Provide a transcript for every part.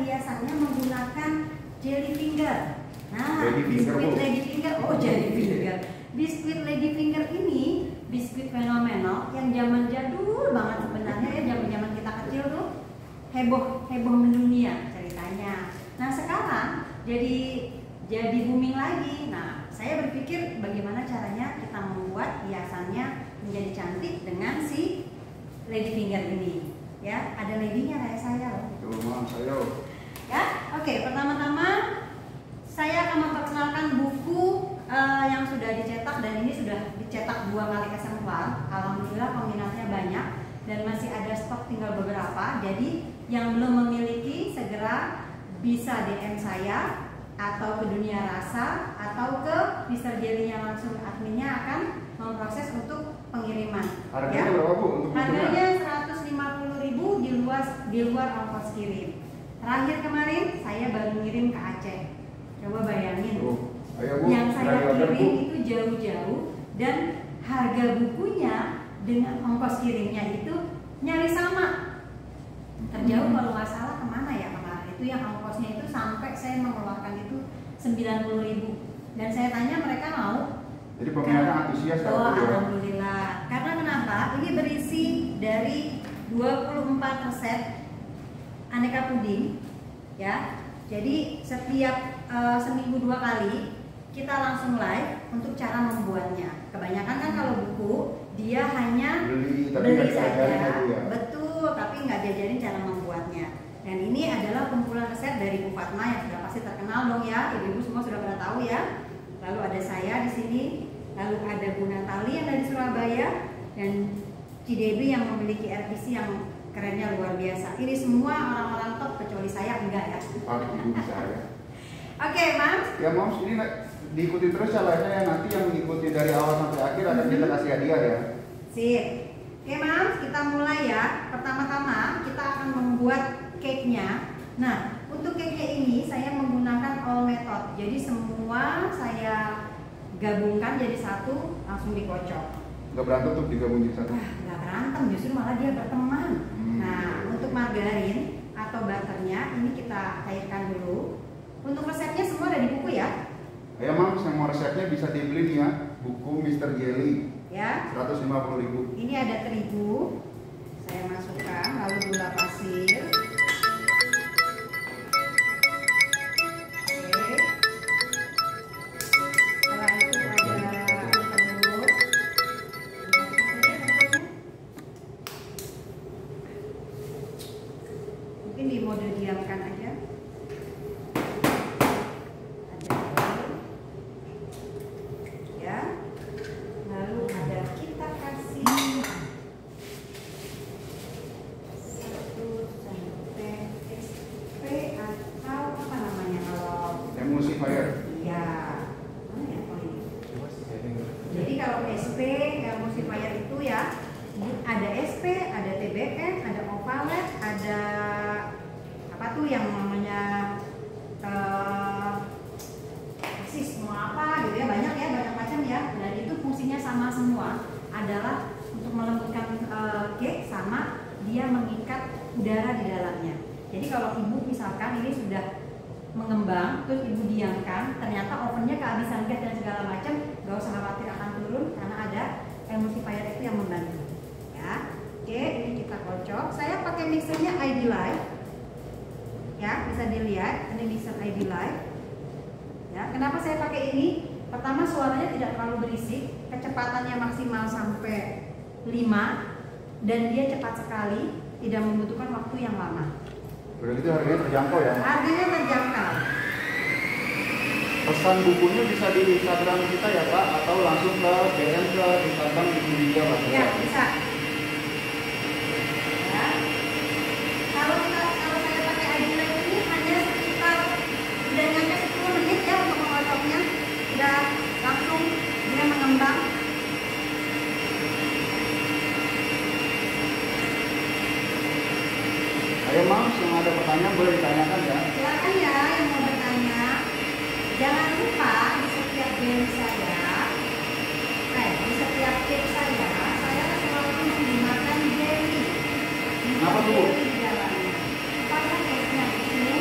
biasanya menggunakan jelly finger. Nah, biskuit lady finger, oh jelly finger. Biskuit lady finger ini biskuit fenomenal yang zaman jadul banget sebenarnya ya, zaman kita kecil tuh heboh mendunia ceritanya. Nah sekarang jadi booming lagi. Nah saya berpikir bagaimana caranya kita membuat hiasannya menjadi cantik dengan si lady finger ini. Ya, ada ladynya kayak saya loh. Saya. Ya, oke. Pertama-tama saya akan memperkenalkan buku yang sudah dicetak, dan ini sudah dicetak 2 kali eksemplar. Alhamdulillah peminatnya banyak dan masih ada stok tinggal beberapa. Jadi yang belum memiliki segera bisa DM saya atau ke Dunia Rasa atau ke Mr. Jelly-nya langsung, adminnya akan memproses untuk pengiriman. Harganya ya. berapa Bu? Harganya 150.000 di luar ongkos kirim. Terakhir kemarin saya baru ngirim ke Aceh. Coba bayangin. Yang saya kirim itu jauh-jauh dan harga bukunya dengan ongkos kirimnya itu nyaris sama. Terjauh kalau nggak salah kemana ya kemarin itu yang ongkosnya itu sampai saya mengeluarkan itu 90.000. Dan saya tanya mereka mau. Jadi peminatnya antusias ya? Oh alhamdulillah. Karena kenapa? Ini berisi dari 24 resep aneka puding, ya. Jadi setiap seminggu 2 kali kita langsung live untuk cara membuatnya. Kebanyakan kan kalau buku dia hanya beli saja, ya. Betul, tapi nggak diajarin cara membuatnya. Dan ini adalah kumpulan resep dari Bu Fatma yang sudah pasti terkenal dong ya, ibu-ibu semua sudah pernah tahu ya. Lalu ada saya di sini, lalu ada Bu Natali yang dari Surabaya, dan Cidebi yang memiliki RPC yang kerennya luar biasa. Ini semua orang-orang top kecuali saya enggak ya. Oke, Mams. Ya, Mams, ini diikuti terus ya live-nya ya. Nanti yang mengikuti dari awal sampai akhir akan kita kasih hadiah ya. Sip. Oke, Mams, kita mulai ya. Pertama-tama kita akan membuat cake-nya. Nah, untuk cake-nya ini saya menggunakan all method. Jadi semua saya gabungkan jadi satu, langsung dikocok. Nggak berantem tuh digabung jadi satu? Nggak berantem, justru malah dia berteman. Nah, untuk margarin atau butternya ini kita cairkan dulu. Untuk resepnya semua ada di buku ya. Ayo Mams, yang mau resepnya bisa dibeli nih ya, buku Mr. Jelly ya. 150.000. Ini ada terigu, saya masukkan, lalu gula pasir. Oke. Setelah itu ada telur. Mungkin di mode diamkan aja. Emulsifier. Iya. Mana ya kalau ini? Jadi kalau SP emulsifier itu ya ada SP, ada TBM, ada Ovalet, ada apa tuh yang namanya mau apa gitu ya, banyak macam ya. Dan itu fungsinya sama semua, adalah untuk melembutkan cake sama dia mengikat udara di dalamnya. Jadi kalau ibu misalkan ini sudah mengembang, terus ibu diamkan, ternyata ovennya kehabisan gas dan segala macam, gak usah khawatir akan turun karena ada emulsifier itu yang membantu. Ya, oke, ini kita kocok. Saya pakai mixernya ID Live. Ya, bisa dilihat, ini mixer ID Live. Ya, kenapa saya pakai ini? Pertama, suaranya tidak terlalu berisik, kecepatannya maksimal sampai 5, dan dia cepat sekali, tidak membutuhkan waktu yang lama. Udah gitu harganya terjangkau ya? Harganya terjangkau. Pesan bukunya bisa di Instagram kita ya Pak, atau langsung ke DM ke Instagram Ibu Lydia Pak? Ya, bisa. Ya. Kalau saya pakai ID Live ini hanya sekitar tidak nyampe 10 menit ya untuk mengocoknya. Sudah langsung dia mengembang. Ayo Mams, yang ada pertanyaan boleh ditanyakan ya. Silakan ya yang mau bertanya. Jangan lupa di setiap game saya, di setiap cake saya selalu menggunakan jelly. Kenapa tuh? Jelly di dalamnya. Supaya cake-nya itu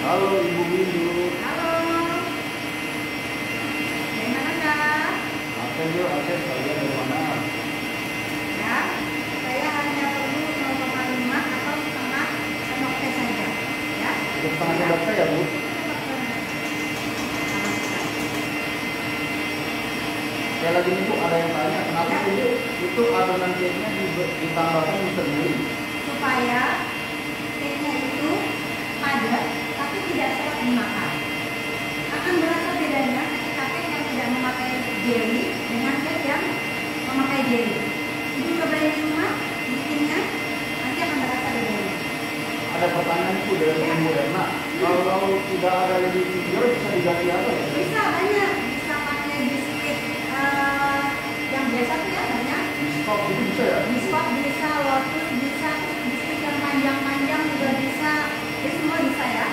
Halo Ibu Windu. Halo. Dari mana Kak? Aksen yuk, aksen kalian dari mana? Ya, saya hanya perlu 0,5 atau setengah sendok teh saja. Ya. Setengah sendok teh ya Bu? Sekali lagi nih Bu, ada yang tanya kenapa Bu itu adonan cake-nya ditambahkan Mr. Jelly? Supaya cake-nya itu padat tapi tidak seret dimakan. Akan berasa bedanya ketika cake yang tidak memakai jelly dengan cake yang memakai jelly. Ibu cobain di rumah, bikinnya, nanti akan berasa bedanya. Ada pertanyaan Bu dari Ya. Ibu Erna. Kalau tidak ada lady finger bisa diganti apa ya? Bisa banyak, bisa pakai biskuit yang biasa tuh ya banyak. Stop gitu bisa ya? Biskuit bisa, lotus bisa, biskuit yang panjang-panjang juga bisa. Jadi semua bisa ya.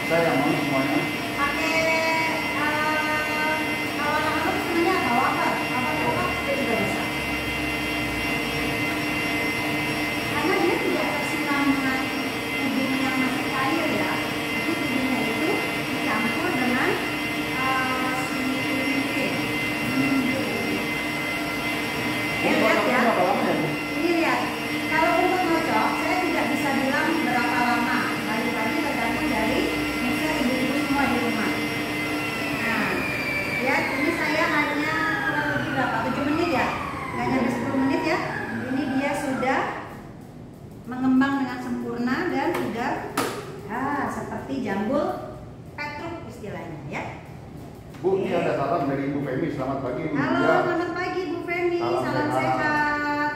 Saya yang mau semuanya. Pakai kalau anak-anak sebenarnya apa wafer itu juga bisa. Karena dia tidak tersiram dengan puding yang masih cair ya. Jadi pudingnya itu dicampur dengan si whipping. Ini Lihat ya. berapa lama ya Bu? Ini lihat, kalau untuk ngocok saya tidak bisa bilang berapa lama. Bagi-bagi tergantung dari mixer ibu-ibu semua di rumah. Nah, lihat ini saya hanya kurang lebih berapa? 7 menit ya? Nggak nyampe 10 menit ya? Ini dia sudah mengembang dengan sempurna dan sudah seperti jambul petruk istilahnya ya. Bu, ini ada salam dari Ibu Femi. Selamat pagi Ibu. Halo, Ya. selamat pagi Bu Femi, Salam salam sehat. sehat.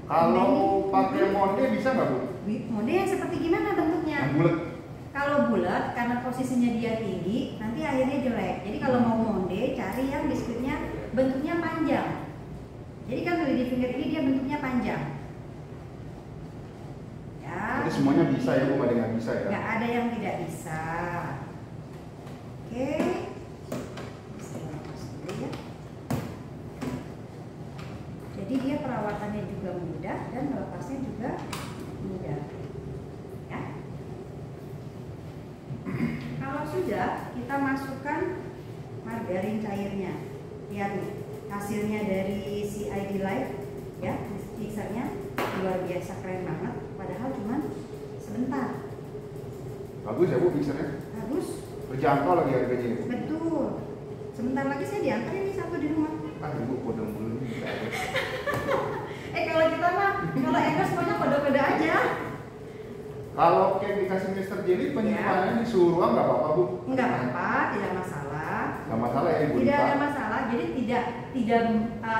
Kalau pakai monde bisa nggak Bu? Monde yang seperti gimana bentuknya? Yang bulat. Kalau bulat karena posisinya dia tinggi, nanti akhirnya jelek. Jadi kalau mau monde, cari yang biskuitnya bentuknya panjang. Jadi kan lady finger ini dia bentuknya panjang. Ya. Jadi semuanya bisa ya Bu, nggak ada yang nggak bisa ya? Nggak ada yang tidak bisa. Oke. Bismillahirrahmanirrahim ya. Jadi dia perawatannya juga mudah dan melepasnya juga mudah. Ya. Kalau sudah, kita masukkan margarin cairnya. Lihat nih, hasilnya dari si ID Live ya, mixernya luar biasa keren banget. Padahal cuman sebentar. Bagus ya Bu mixernya? Bagus. Terjangkau lagi harganya ya Bu? Betul. Sebentar lagi saya diantar ini satu di rumah. Ah Ibu kode mulu nih bisa aja. Kalau kita mah, kalau Enes semuanya kode-kode aja. Kalau cake dikasih Mr. Jelly penyimpanannya di suhu ruang nggak apa-apa Bu? Enggak apa-apa, tidak masalah. Nggak masalah ya Ibu? Tidak ada masalah. Jadi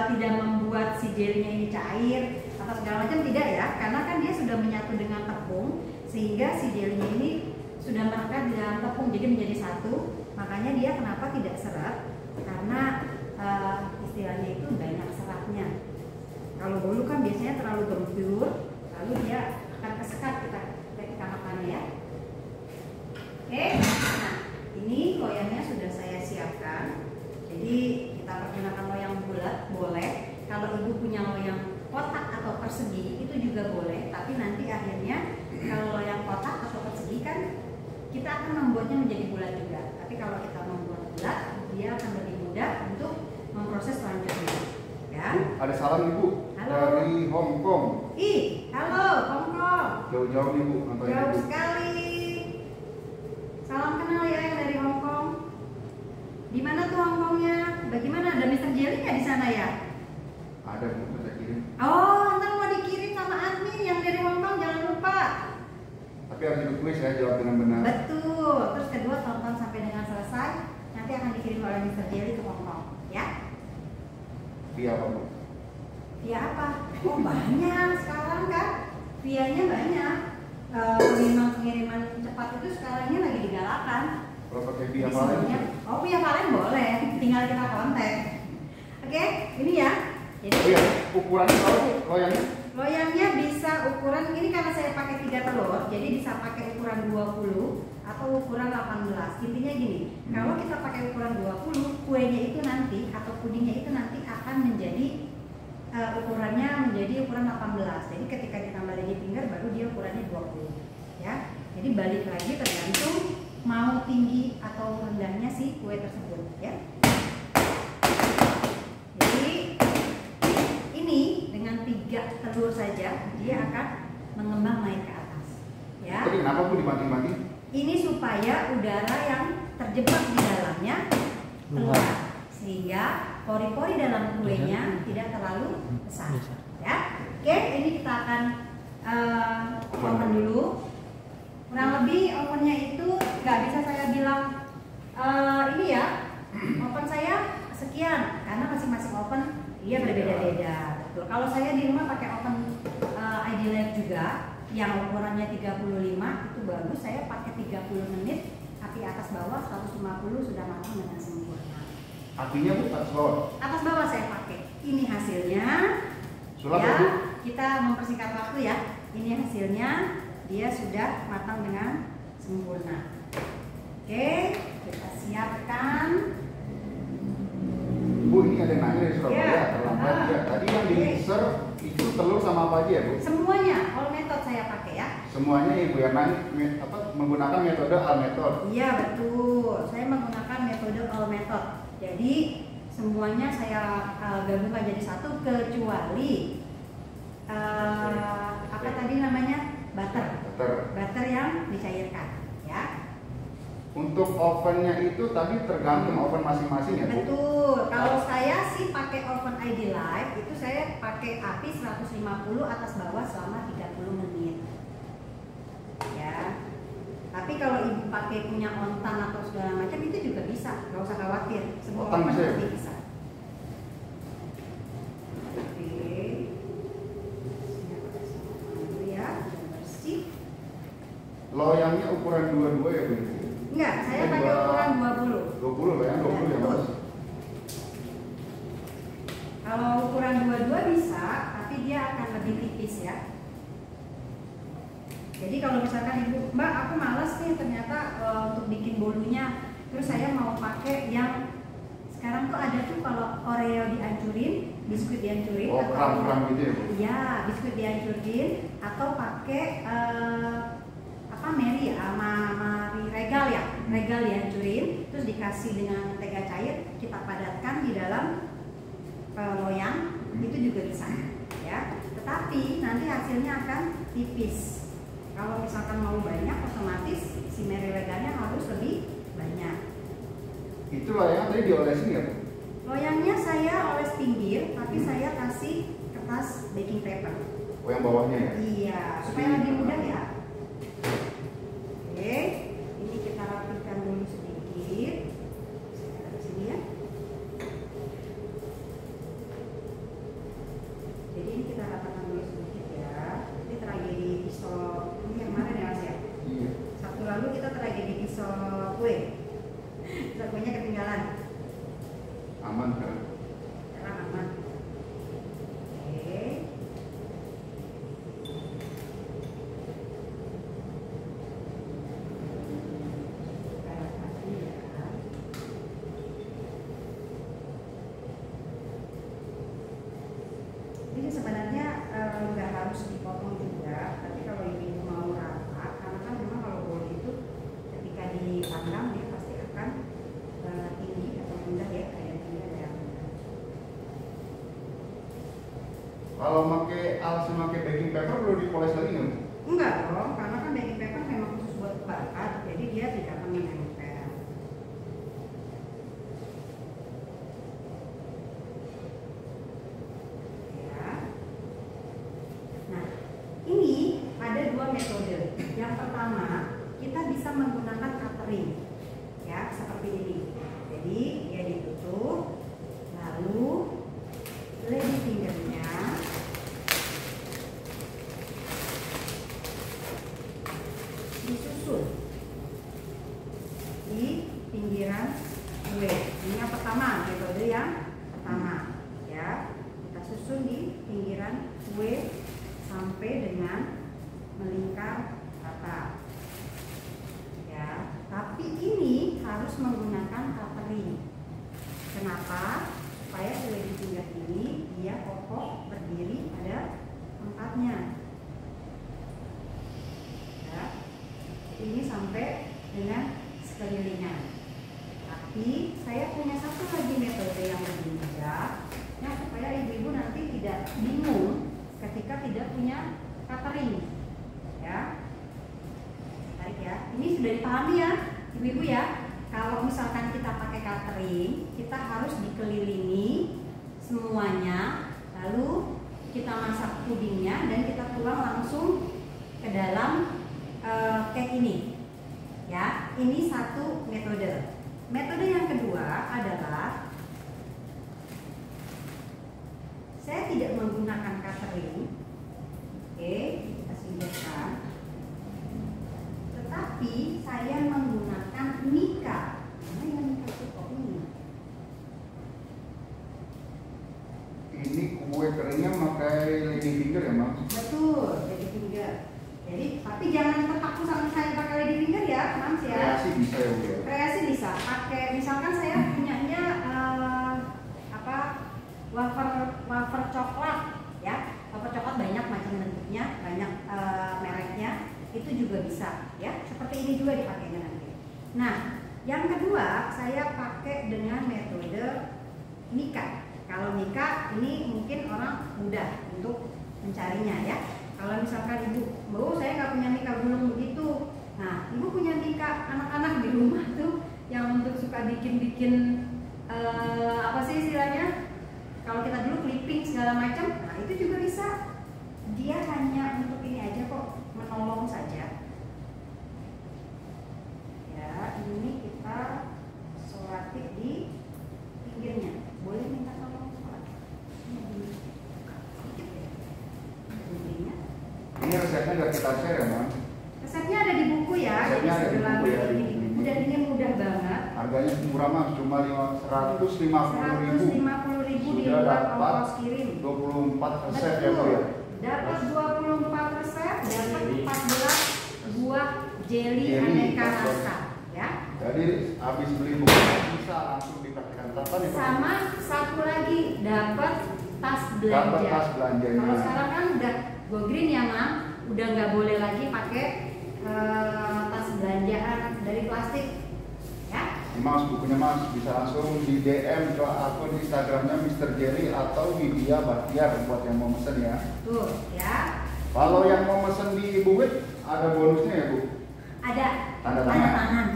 tidak membuat si jelinya ini cair atau segala macam, tidak ya. Karena kan dia sudah menyatu dengan tepung sehingga si jelinya ini sudah melekat di dalam tepung jadi menjadi satu. Makanya dia kenapa tidak seret? Karena istilahnya itu banyak seratnya. Kalau bolu kan biasanya terlalu gembur, lalu dia akan kesekat kita makannya ya. Oke, nah ini loyangnya sudah saya siapkan. Jadi kita pergunakan loyang bulat boleh. Kalau ibu punya loyang kotak atau persegi itu juga boleh. Tapi nanti akhirnya kalau loyang kotak atau persegi kan kita akan membuatnya menjadi bulat juga. Tapi kalau kita membuat bulat, dia akan lebih mudah untuk memproses selanjutnya. Ya. Ada salam Ibu. Halo. Dari Hong Kong. Ih, halo, Hongkong. Jauh-jauh nih Bu nonton Jauh Ibu. sekali. Salam kenal ya yang dari Hongkong. Di mana tuh Hongkongnya? Bagaimana? Ada Mr. Jelly nggak di sana ya? Ada Bu, saya kirim. Oh, ntar mau dikirim sama admin yang dari Hongkong, jangan lupa. Tapi harus ikut kuis ya, jawab dengan benar. Betul. Terus kedua tonton sampai dengan selesai. Nanti akan dikirim oleh Mr. Jelly ke Hongkong, ya? Via apa Bu? Via apa? Oh banyak sekarang kan? Vianya banyak. Pengiriman cepat itu sekarang ini lagi digalakan. Kalau pakai via Jadi Valen? semuanya, oh via Valen boleh, tinggal kita kontak. Oke, ini ya. Jadi Oh iya, ukurannya berapa Bu loyangnya? loyangnya bisa ukuran, ini karena saya pakai 3 telur, jadi bisa pakai ukuran 20 atau ukuran 18. Intinya gini, kalau kita pakai ukuran 20, kuenya itu nanti atau pudingnya itu nanti akan menjadi ukurannya menjadi ukuran 18. Jadi ketika ditambah lagi finger baru dia ukurannya 20. Ya. Jadi balik lagi tergantung mau tinggi atau rendahnya si kue tersebut ya. Jadi ini dengan 3 telur saja dia akan mengembang naik ke atas ya. Tapi kenapa Bu dibanting-banting? Ini supaya udara yang terjebak di dalamnya keluar sehingga pori-pori dalam kuenya tidak terlalu besar ya. Oke, ini kita akan oven dulu. Kurang lebih ovennya itu nggak bisa saya bilang ini ya oven saya sekian karena masing-masing oven dia berbeda-beda. Betul. Kalau saya di rumah pakai oven Idealife juga yang ukurannya 35 itu bagus. Saya pakai 30 menit, api atas bawah 150 sudah matang dengan sempurna. Apinya Bu atas bawah? Atas bawah saya pakai. Ini hasilnya. Sulap Ya, Bu? kita mempersingkat waktu ya. Ini hasilnya, dia sudah matang dengan sempurna. Oke, kita siapkan. Bu, ini ada yang nanya dari Surabaya, Ya. terlambat ya. Tadi yang di mixer itu telur sama apa aja ya Bu? Semuanya, all method saya pakai ya. Semuanya Ibu yang nanya menggunakan metode all method. Iya betul, saya menggunakan metode all method. Jadi semuanya saya gabungkan jadi satu kecuali apa tadi namanya butter. Butter yang dicairkan ya. Untuk ovennya itu tadi tergantung oven masing-masing ya Bu? Betul. Kalau saya sih pakai oven Idealife itu saya pakai api 150 atas bawah selama 30 menit. Ya. Tapi kalau Ibu pakai punya ontan atau segala macam itu juga bisa, nggak usah khawatir. Semua Ontan oven bisa ya? pasti bisa. Oke. Dulu ya, sudah bersih. Loyangnya ukuran 22 ya Bu? Enggak, saya pakai ukuran 20. 20 loyang 20 ya Mas? Kalau ukuran 22 bisa, tapi dia akan lebih tipis ya. Jadi kalau misalkan Ibu, Mbak aku malas nih ternyata untuk bikin bolunya, terus saya mau pakai yang sekarang tuh ada tuh kalau Oreo dihancurin, biskuit dihancurin, Oh, kram-kram gitu ya Bu? Iya, biskuit dihancurin atau pakai apa Mary ya, Mari Regal ya, Regal dihancurin, terus dikasih dengan mentega cair, kita padatkan di dalam loyang, itu juga bisa ya. Tetapi nanti hasilnya akan tipis. Kalau misalkan mau banyak, otomatis si Mary Regalnya harus lebih banyak. Itu loyangnya tadi diolesin ya Bu? Loyangnya saya oles pinggir, tapi saya kasih kertas baking paper. Oh yang bawahnya ya? Iya, supaya lebih mudah ya. Oke, ini kita rapikan dulu sedikit. Saya taruh sini ya. Jadi ini kita ratakan dulu sedikit ya. Ini tragedi pisau ini yang mana ya Mas ya? Iya. Sabtu lalu kita tragedi pisau kue. Pisau kuenya ketinggalan. Aman kan? Sekarang aman. Oke. Ini sebenarnya nggak harus dipotong juga, tapi kalau ibu mau rata, karena kan memang kalau bolu itu ketika dipanggang dia pasti akan tinggi atau rendah ya, kayak tinggi ada yang rendah. Kalau pakai baking paper perlu dipoles lagi nggak Bu? Enggak dong, karena kan baking paper memang khusus buat bakar, jadi dia tidak akan menempel. Ya. Nah, ini ada 2 metode. Yang pertama, kita bisa menggunakan catering, ya seperti ini. Jadi dia ditutup, lalu lady fingernya disusun di pinggiran kue. Ini yang pertama, metode yang pertama ya. Kita susun di pinggiran kue sampai dengan melingkar rata ya. Tapi ini harus menggunakan catering. Kenapa? Supaya kue di pinggir ini dia kokoh berdiri pada tempatnya ya. Oke. ini sampai dengan sekelilingan. Tapi saya punya satu lagi metode yang lebih mudah, ya, supaya ibu-ibu nanti tidak bingung ketika tidak punya catering, ya. Tarik ya. Ini sudah dipahami ya, ibu-ibu ya. Kalau misalkan kita pakai catering, kita harus dikelilingi semuanya, lalu kita masak pudingnya dan kita tuang langsung ke dalam cake ini. Ya, ini satu metode. Metode yang kedua adalah saya tidak menggunakan catering. Oke, kita singkirkan. Tetapi saya menggunakan mika. Mana yang mika itu kok ini? Ini kue keringnya pakai lady finger ya, Mam? Betul, lady finger. Jadi, tapi jangan terpaku sama saya pakai lady finger ya, Mams ya. Kreasi bisa ya, Bu ya? Kreasi bisa. Pakai, misalkan saya punyanya wafer coklat, ya. Wafer coklat banyak macam bentuknya, banyak mereknya. Itu juga bisa, ya. Seperti ini juga dipakainya nanti. Nah, yang kedua saya pakai dengan metode mika. Kalau mika ini mungkin orang mudah untuk mencarinya, ya. Kalau misalkan ibu, Bu, saya nggak punya mika gulung begitu. Nah, ibu punya mika anak-anak di rumah tuh yang untuk suka bikin-bikin apa sih istilahnya? Kalau kita dulu clipping segala macam, nah itu juga bisa. Dia hanya untuk ini aja kok, menolong saja. Ya, ini kita solatif di pinggirnya. Boleh minta tolong solatif? Sedikit ya. Pinggirnya. Ini resepnya nggak kita share ya, Mam? Resepnya ada di buku ya, Resepnya ada di buku ya, di buku dan ini mudah banget. Harganya murah, Mam, cuma 150.000. di Sudah luar dapat ongkos kirim. 24 resep ya, Bu ya? Dapat 24 resep, dapat 14 buah jelly Jelly, aneka 14. rasa, ya. Jadi habis beli buku bisa langsung dipraktikkan. Kapan ya, Pak? Sama satu lagi dapat tas belanja. Dapat tas belanjanya. Kalau sekarang kan udah go green ya, Mam, udah nggak boleh lagi pakai tas belanjaan dari plastik, ya. Mas, bukunya Mas bisa langsung di DM ke akun Instagramnya Mr. Jerry atau Widya Bahtiar buat yang mau mesen ya. Tuh, ya. Kalau yang mau mesen di Ibu Wit ada bonusnya ya, Bu? Ada Tanda tangan.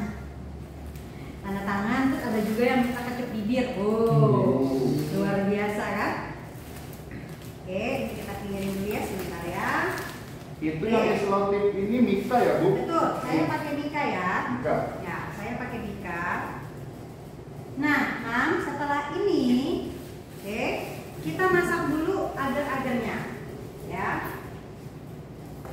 Tanda tangan, terus ada juga yang minta kecup bibir. Oh, luar biasa kan? Oke, ini kita pinggirin dulu ya sebentar ya. Itu Oke. yang selotip ini Mika ya, Bu? Betul, saya pakai Mika ya. Mika. Ya, saya pakai Mika. Nah, Mam, setelah ini, oke, kita masak dulu agar-agarnya, ya.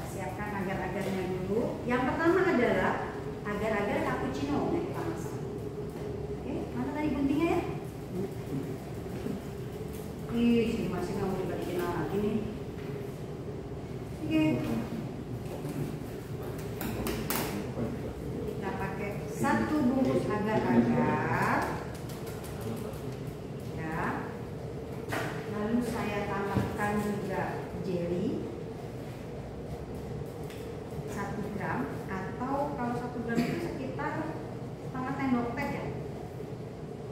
Siapkan agar-agarnya dulu. Yang pertama adalah agar-agar cappuccino yang kita masak. Oke, mana tadi guntingnya ya? Ih, si masih nggak mau dibalikin lagi nih. Oke. Kita pakai satu bungkus agar-agar. Ya. Lalu saya tambahkan juga jelly 1 gram, atau kalau 1 gram itu sekitar setengah sendok teh ya.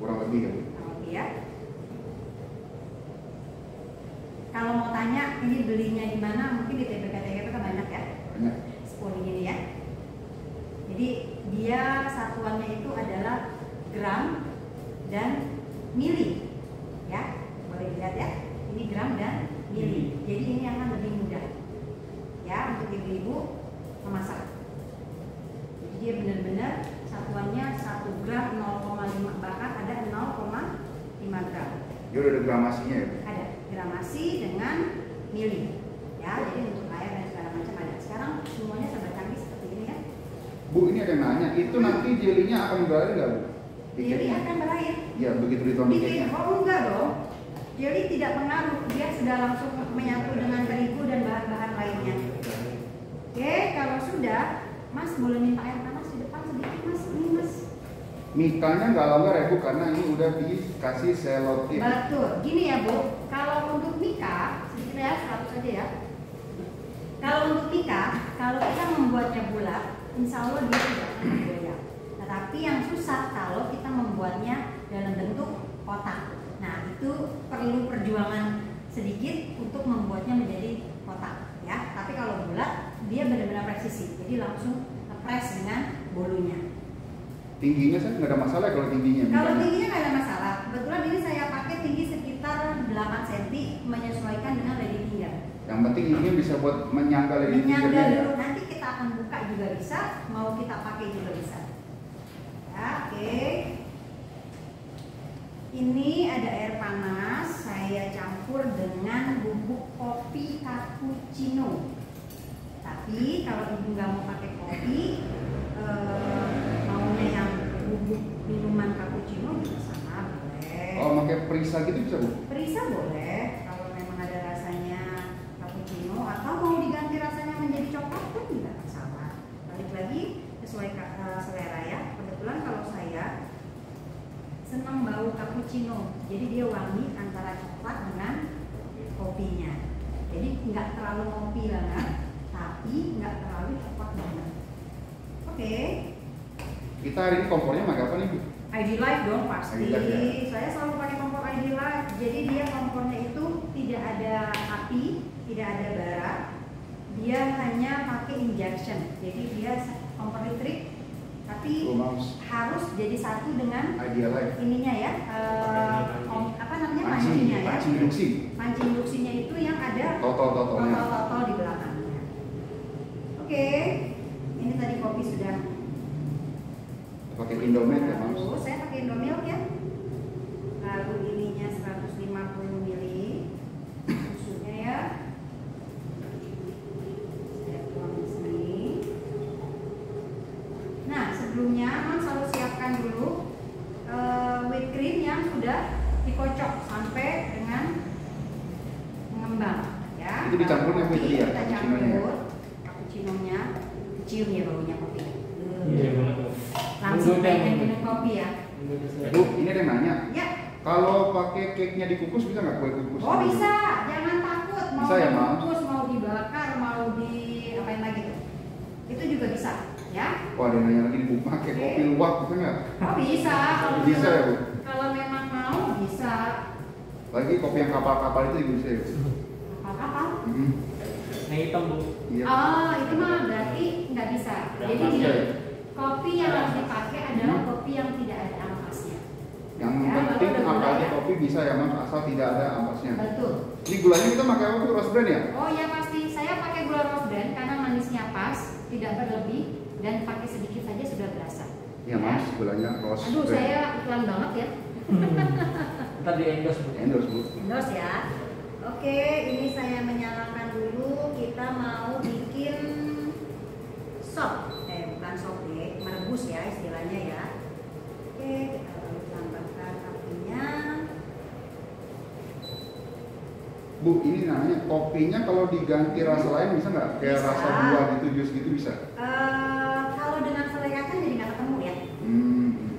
Kurang lebih ya, Bu? Kurang lebih ya. Kalau mau tanya ini belinya di mana, mungkin di TPK kan banyak ya. Banyak. Spooning ini ya. Jadi dia satuannya itu adalah gram dan mili, ya. Boleh dilihat ya. Ini gram dan mili. Jadi ini akan lebih mudah, ya, untuk ibu-ibu memasak. Jadi dia benar-benar satuannya 1 gram 0,5, bahkan ada 0,5 gram. Dia udah ada gramasinya ya, Bu? Ada gramasi dengan mili, ya. Jadi untuk air dan segala macam ada. Sekarang semuanya serba canggih seperti ini ya. Bu, ini ada yang nanya, itu nanti jelinya akan berair nggak, Bu? Di Jadi cake-nya? akan berair. Iya, begitu dituang di Bikin, cake-nya. oh enggak dong. Jadi tidak pengaruh, dia sudah langsung menyatu dengan terigu dan bahan-bahan lainnya. Oke, kalau sudah, Mas boleh minta air panas di depan sedikit, Mas. Ini, Mas. Mikanya nggak longgar ya, Bu, karena ini udah dikasih selotip. Betul. Gini ya, Bu. Kalau untuk mika, sedikit ya, 100 aja ya. Kalau untuk mika, kalau kita membuatnya bulat, insya Allah dia tidak akan bergoyang. Tetapi yang susah kalau kita membuatnya dalam bentuk kotak. Nah, itu perlu perjuangan sedikit untuk membuatnya menjadi kotak ya. Tapi kalau bulat dia benar-benar presisi, jadi langsung press dengan bolunya. Tingginya saya nggak ada masalah kalau tingginya. Kalau tingginya nggak ada masalah. Kebetulan ini saya pakai tinggi sekitar 8 cm menyesuaikan dengan lady finger. Yang penting ini bisa buat menyangga lady Menyangga fingernya ya. dulu, nanti kita akan buka juga bisa, mau kita pakai juga bisa. Ya, oke. Ini ada air panas, saya campur dengan bubuk kopi cappuccino. Tapi kalau ibu nggak mau pakai kopi, maunya yang bubuk minuman cappuccino juga sama, boleh. Oh, pakai perisa gitu bisa Bu? Perisa boleh, kalau memang ada rasanya cappuccino atau mau diganti rasanya menjadi coklat pun tidak masalah. Balik lagi sesuai selera ya. Kebetulan kalau saya senang bau cappuccino, jadi dia wangi antara coklat dengan kopinya. Jadi nggak terlalu kopi banget, tapi nggak terlalu coklat banget. Oke. Kita hari ini kompornya pakai apa nih Bu? ID Life dong pasti. ID Life, ya. Saya selalu pakai kompor ID Life. Jadi dia kompornya itu tidak ada api, tidak ada bara. Dia hanya pakai injection. Jadi dia kompor listrik, tapi harus jadi satu dengan Ideal Life. ininya ya. Apa namanya pancinya ya? Panci induksi. Panci induksinya itu yang ada Totol-totolnya. totol di belakangnya. Oke. Ini tadi kopi sudah. Pakai Indomilk ya Mas? Lalu saya pakai Indomilk ya. Lalu ininya 150 ml susunya ya. Saya tuang di sini. Nah, sebelumnya Mas selalu siapkan dulu whipped cream yang sudah dikocok sampai dengan mengembang ya. Itu dicampurin ya Bu tadi ya? Kita Cappuccino-nya ya? campur cappuccino-nya, kecium ya baunya kopi. Iya benar. Langsung pengen minum kopi ya. Bu, ini ada yang nanya. Ya. Kalau pakai cake-nya dikukus bisa nggak kue kukus? Oh bisa, jangan takut mau Bisa ya, Mam? dibungkus, mau dibakar, mau di apain lagi tuh. Itu juga bisa, ya. Wah, ada yang nanya lagi Bu, pakai kopi luwak bisa nggak? Oh bisa, kalau Bisa ya memang, Bu? kalau memang mau bisa. Lagi kopi yang kapal-kapal itu juga bisa ya Bu? Apa-apa? Hmm. Yang hitam Bu. Iya. Oh itu mah berarti nggak bisa. Yang Jadi pasti. gini, kopi yang harus dipakai adalah kopi yang tidak ada ampasnya. Yang Ya, penting kalau ada apa aja gulanya. kopi bisa ya Mas, asal tidak ada ampasnya. Betul. Ini gulanya kita pakai apa tuh? Rose brand ya? Oh ya pasti, saya pakai gula rose brand karena manisnya pas, tidak berlebih dan pakai sedikit saja sudah berasa. Iya Mas, gulanya rose Aduh, brand. saya iklan banget ya. Ntar di endorse Bu. Endorse Bu. Endorse ya. Oke, ini saya menyalakan dulu. Kita mau bikin sop. Bukan sop deh, merebus ya istilahnya ya. Oke, kita lalu tambahkan apinya. Bu, ini namanya kopinya kalau diganti rasa lain bisa nggak? Kayak Bisa. rasa buah gitu, jus gitu bisa? Kalau dengan selai kacang jadi nggak ketemu ya.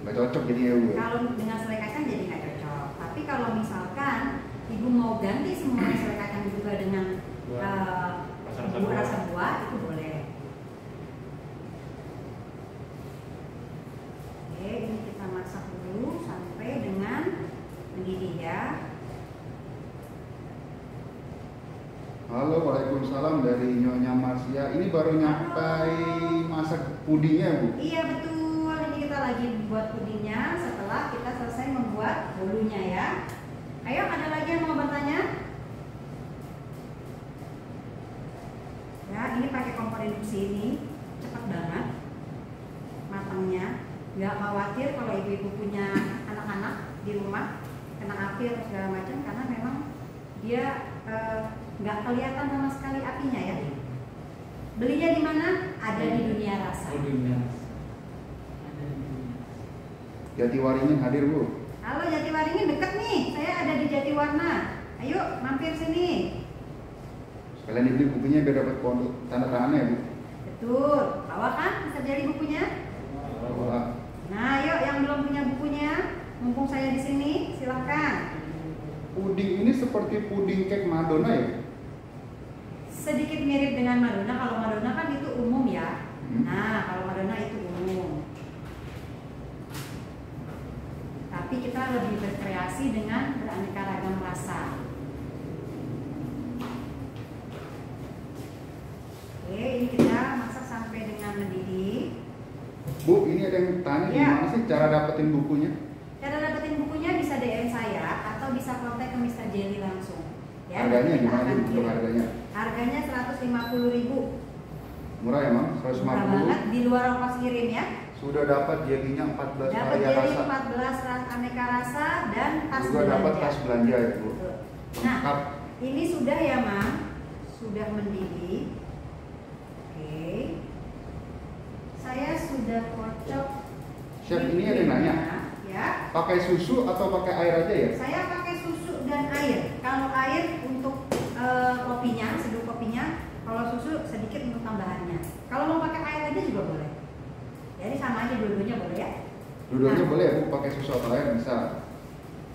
Nggak cocok jadi ya Bu. Kalau dengan selai kacang jadi nggak cocok. Tapi kalau misalkan ibu mau ganti semua selai kacang juga dengan rasa buah itu boleh. Oke, ini kita masak dulu sampai dengan mendidih ya. Halo, waalaikumsalam dari Nyonya Marsia. Ini baru nyampai masak pudingnya Bu. Iya betul, ini kita lagi buat pudingnya setelah kita selesai membuat bolunya ya. Ayo, ada lagi yang mau bertanya? Ya, ini pakai kompor induksi ini cepat banget matangnya. Nggak khawatir kalau ibu-ibu punya anak-anak di rumah kena api atau segala macam karena memang dia nggak kelihatan sama sekali apinya ya. Belinya di mana? Ada di Dunia Rasa. Jatiwaringin hadir Bu. Halo Jatiwaringin, deket nih. Saya ada di Jatiwarna. Ayo mampir sini. Sekalian dibeli bukunya biar dapat tanda tangannya ya Bu. Betul. Bawa kan? Bisa jadi bukunya. Wah. Nah, yuk yang belum punya bukunya, mumpung saya di sini, silahkan. Puding ini seperti puding cake Madonna ya? Sedikit mirip dengan Madonna. Kalau Madonna kan itu umum ya. Nah, kalau variasi dengan beraneka ragam rasa. Oke, ini kita masak sampai dengan mendidih. Bu, ini ada yang tanya Ya. gimana sih cara dapetin bukunya? Cara dapetin bukunya bisa DM saya atau bisa kontak ke Mr. Jelly langsung. Ya, Harganya nanti kita gimana akan Bu, untuk kirim. harganya? Harganya 150.000. Murah ya Mam? Murah 150. banget di luar ongkos kirim ya. Sudah dapat jelinya 14 Dapat varian jelly rasa. 14 aneka rasa dan tas Juga dapat belanja. tas belanja ya Bu. Betul. Nah, Lengkap. ini sudah ya, Mam. Sudah mendidih. Oke. Saya sudah kocok. Chef, ini ada yang nanya. Ya. Pakai susu atau pakai air aja ya? Saya pakai susu dan air. Kalau air untuk kopinya, seduh kopinya. Kalau susu sedikit untuk tambahannya. Kalau mau pakai air aja juga boleh. Jadi sama aja dua-duanya boleh ya. Dua-duanya Nah. boleh ya Bu, pakai susu atau air bisa.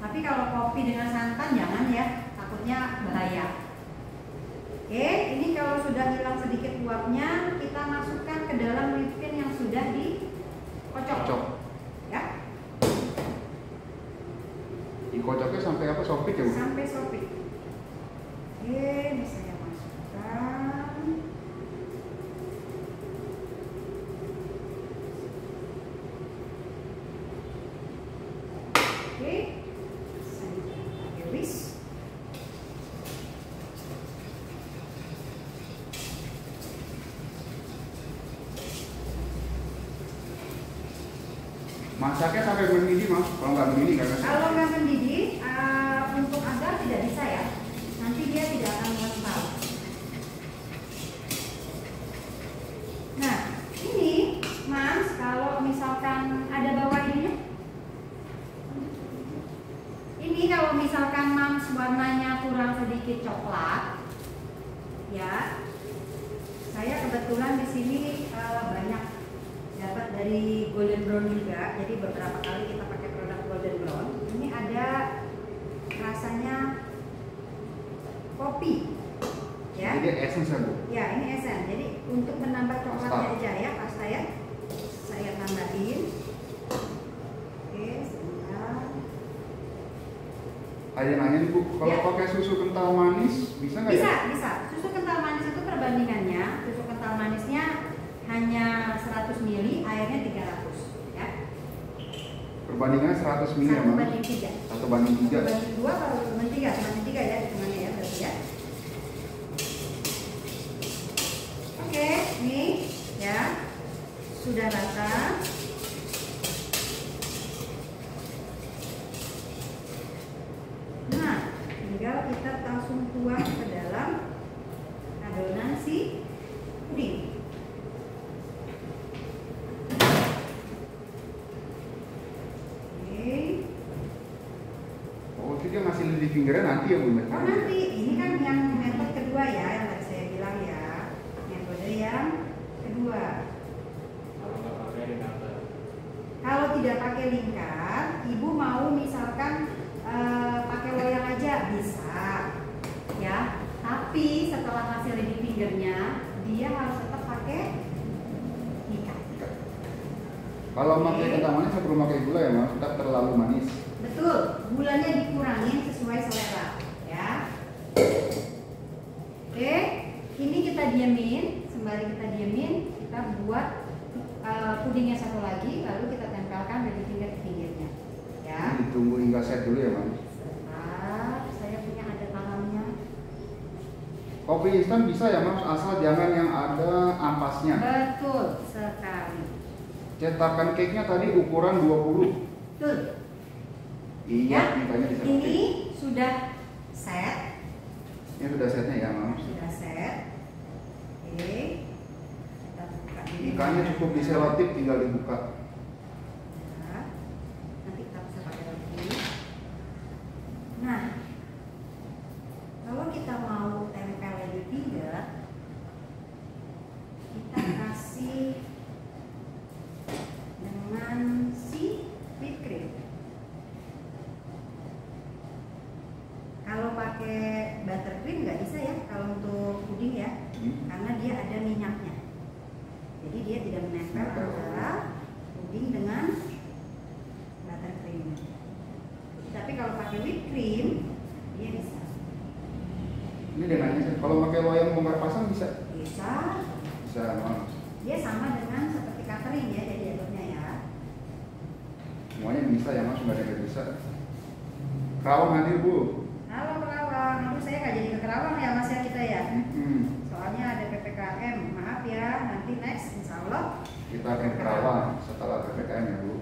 Tapi kalau kopi dengan santan jangan ya, takutnya bahaya. Oke, ini kalau sudah hilang sedikit uapnya, kita masukkan ke dalam whipped yang sudah dikocok. Kocok. Ya, Dikocoknya sampai apa? Sopik ya Bu? sampai sopik. Oke, ini saya masukkan. Oke, saya pakai whisk. Masaknya sampai mendidih Mas. Kalau nggak mendidih nggak bisa. Kalau nggak mendidih, untuk agar tidak bisa ya. Nanti dia tidak akan mengental. Nah, ini Mas, kalau misalkan ada bawah ininya, ini kalau misalkan Mams warnanya kurang sedikit coklat, ya, saya kebetulan di sini banyak dapat dari golden brown juga, jadi beberapa kali kita pakai produk golden brown. Ini ada rasanya kopi, ya. Jadi essence ya Bu. Ya, ini esen. Jadi untuk menambah coklatnya Pasta. aja ya, pasta ya. Saya tambahin. Oke, sebentar. Ada yang nanya nih Bu, kalau Ya. pakai susu kental manis bisa nggak Bisa, ya? bisa. Susu kental manis itu perbandingannya, susu kental manisnya hanya 100 ml, airnya 300 ya. Perbandingannya 100 ml ya 1 Mam? banding 3. 1 banding 3. 1 banding 2 atau 1 banding 3? 1 banding 3 ya, hitungannya ya berarti ya. Oke, nih ya. Sudah rata. Nah, tinggal kita langsung tuang ke dalam adonan si puding. Oke. Oh, itu dia ngasih lidi fingernya nanti ya Bu? Oh nanti, ini kan yang metode kedua ya, yang tadi saya bilang ya. Metode yang kedua. Kalau nggak pakai lingkar. Kalau tidak pakai lingkar, ibu mau misalkan pakai loyang aja bisa, ya. Tapi setelah hasil lidi fingernya, dia harus tetap pakai lingkar. Kalau Oke. pakai kental manis saya perlu pakai gula ya Mas, tetap terlalu manis. Betul, gulanya dikurangin sesuai selera, ya. Oke, ini kita diemin, sembari kita diemin, kita buat pudingnya satu lagi, lalu kita tempelkan dari finger ke pinggirnya, ya. Ini ditunggu hingga set dulu ya Mas. Sebentar, saya punya ada tangannya. Kopi instan bisa ya Mas, asal jangan yang ada ampasnya. Betul sekali. Cetakan cake-nya tadi ukuran 20. Betul. Iya, Ya, mintanya di ini sudah set, Ini sudah setnya ya Mas. sudah set. Oke, kita buka ini. Ikannya cukup diselotip, tinggal dibuka. Nah, nanti kita bisa pakai lagi. Nah, kalau kita mau tempel lagi finger, kita kasih dengan si whipped cream. Kalau pakai buttercream nggak bisa ya, kalau untuk puding ya, karena dia ada minyaknya. Jadi dia tidak menempel antara puding dengan buttercream. Tapi kalau pakai whipped cream, dia bisa. Ini dengannya, kalau pakai loyang bongkar pasang bisa? Bisa. Bisa, Mams. Dia sama dengan seperti catering ya, jadi aduknya ya. Semuanya bisa ya, Mas, nggak ada yang bisa. Kerawang hadir, Bu. Halo Kerawang, aduh saya nggak jadi ke Kerawang ya Mas ya kita ya. Soalnya ada PPKM, maaf ya, nanti next insya Allah Kita akan ke Kerawang setelah PPKM ya, Bu.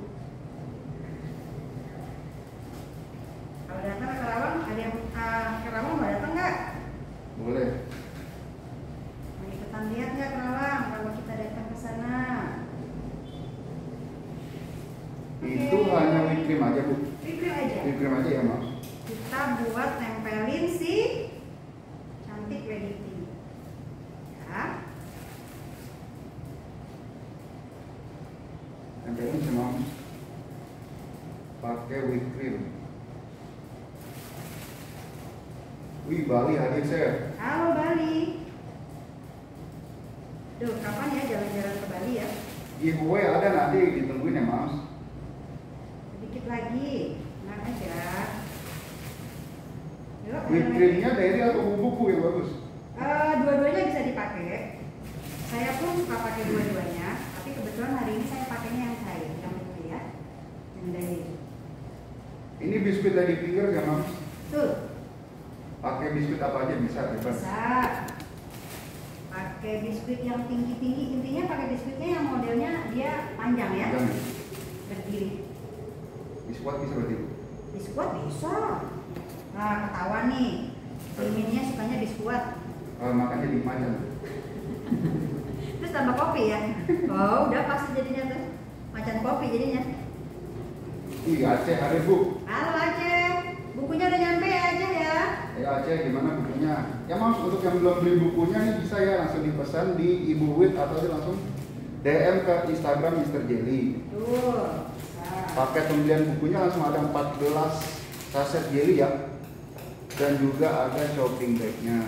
kalau datang ke Kerawang, ada yang Kerawang mau datang nggak? Boleh. Mau ikutan lihat nggak Kerawang kalau kita datang ke sana? Itu Oke. hanya whipped cream aja, Bu. Whipped cream aja. Whipped cream aja ya, Mas. Kita buat nempelin si cantik wedding tea. Ya. Tempelin sama pakai whipped cream. Wih, Bali hadir, Chef. Halo Bali. Duh, kapan ya jalan-jalan ke Bali ya? Giveaway ada nanti, ditungguin ya, Mas. Dikit lagi, tenang aja. Yuk, Whipped creamnya dari atau bubuk yang bagus? Dua-duanya bisa dipakai. Saya pun suka pakai dua-duanya, tapi kebetulan hari ini saya pakainya yang cair, yang itu ya, yang dari. Ini biskuit dari finger ya, Mas? Tuh, Pakai biskuit apa aja bisa, bebas. bisa. Pakai biskuit yang tinggi-tinggi, intinya pakai biskuitnya yang modelnya dia panjang ya, Jangan. berdiri. Biskuit bisa berarti. Biskuit bisa. Nah, ketahuan nih, Miminnya sukanya biskuit. Makannya di macan. Terus tambah kopi ya. Oh, udah pasti jadinya tuh. Macan kopi jadinya. Ih, Aceh hadir, Bu. Halo Aceh, bukunya udah nyampe ya Aceh ya. Aceh gimana bukunya? Ya, Mas, untuk yang belum beli bukunya nih bisa ya langsung dipesan di Ibu Wit atau langsung DM ke Instagram Mr. Jelly. Tuh. Paket pembelian bukunya langsung ada 14 saset jelly ya. Dan juga ada shopping bagnya.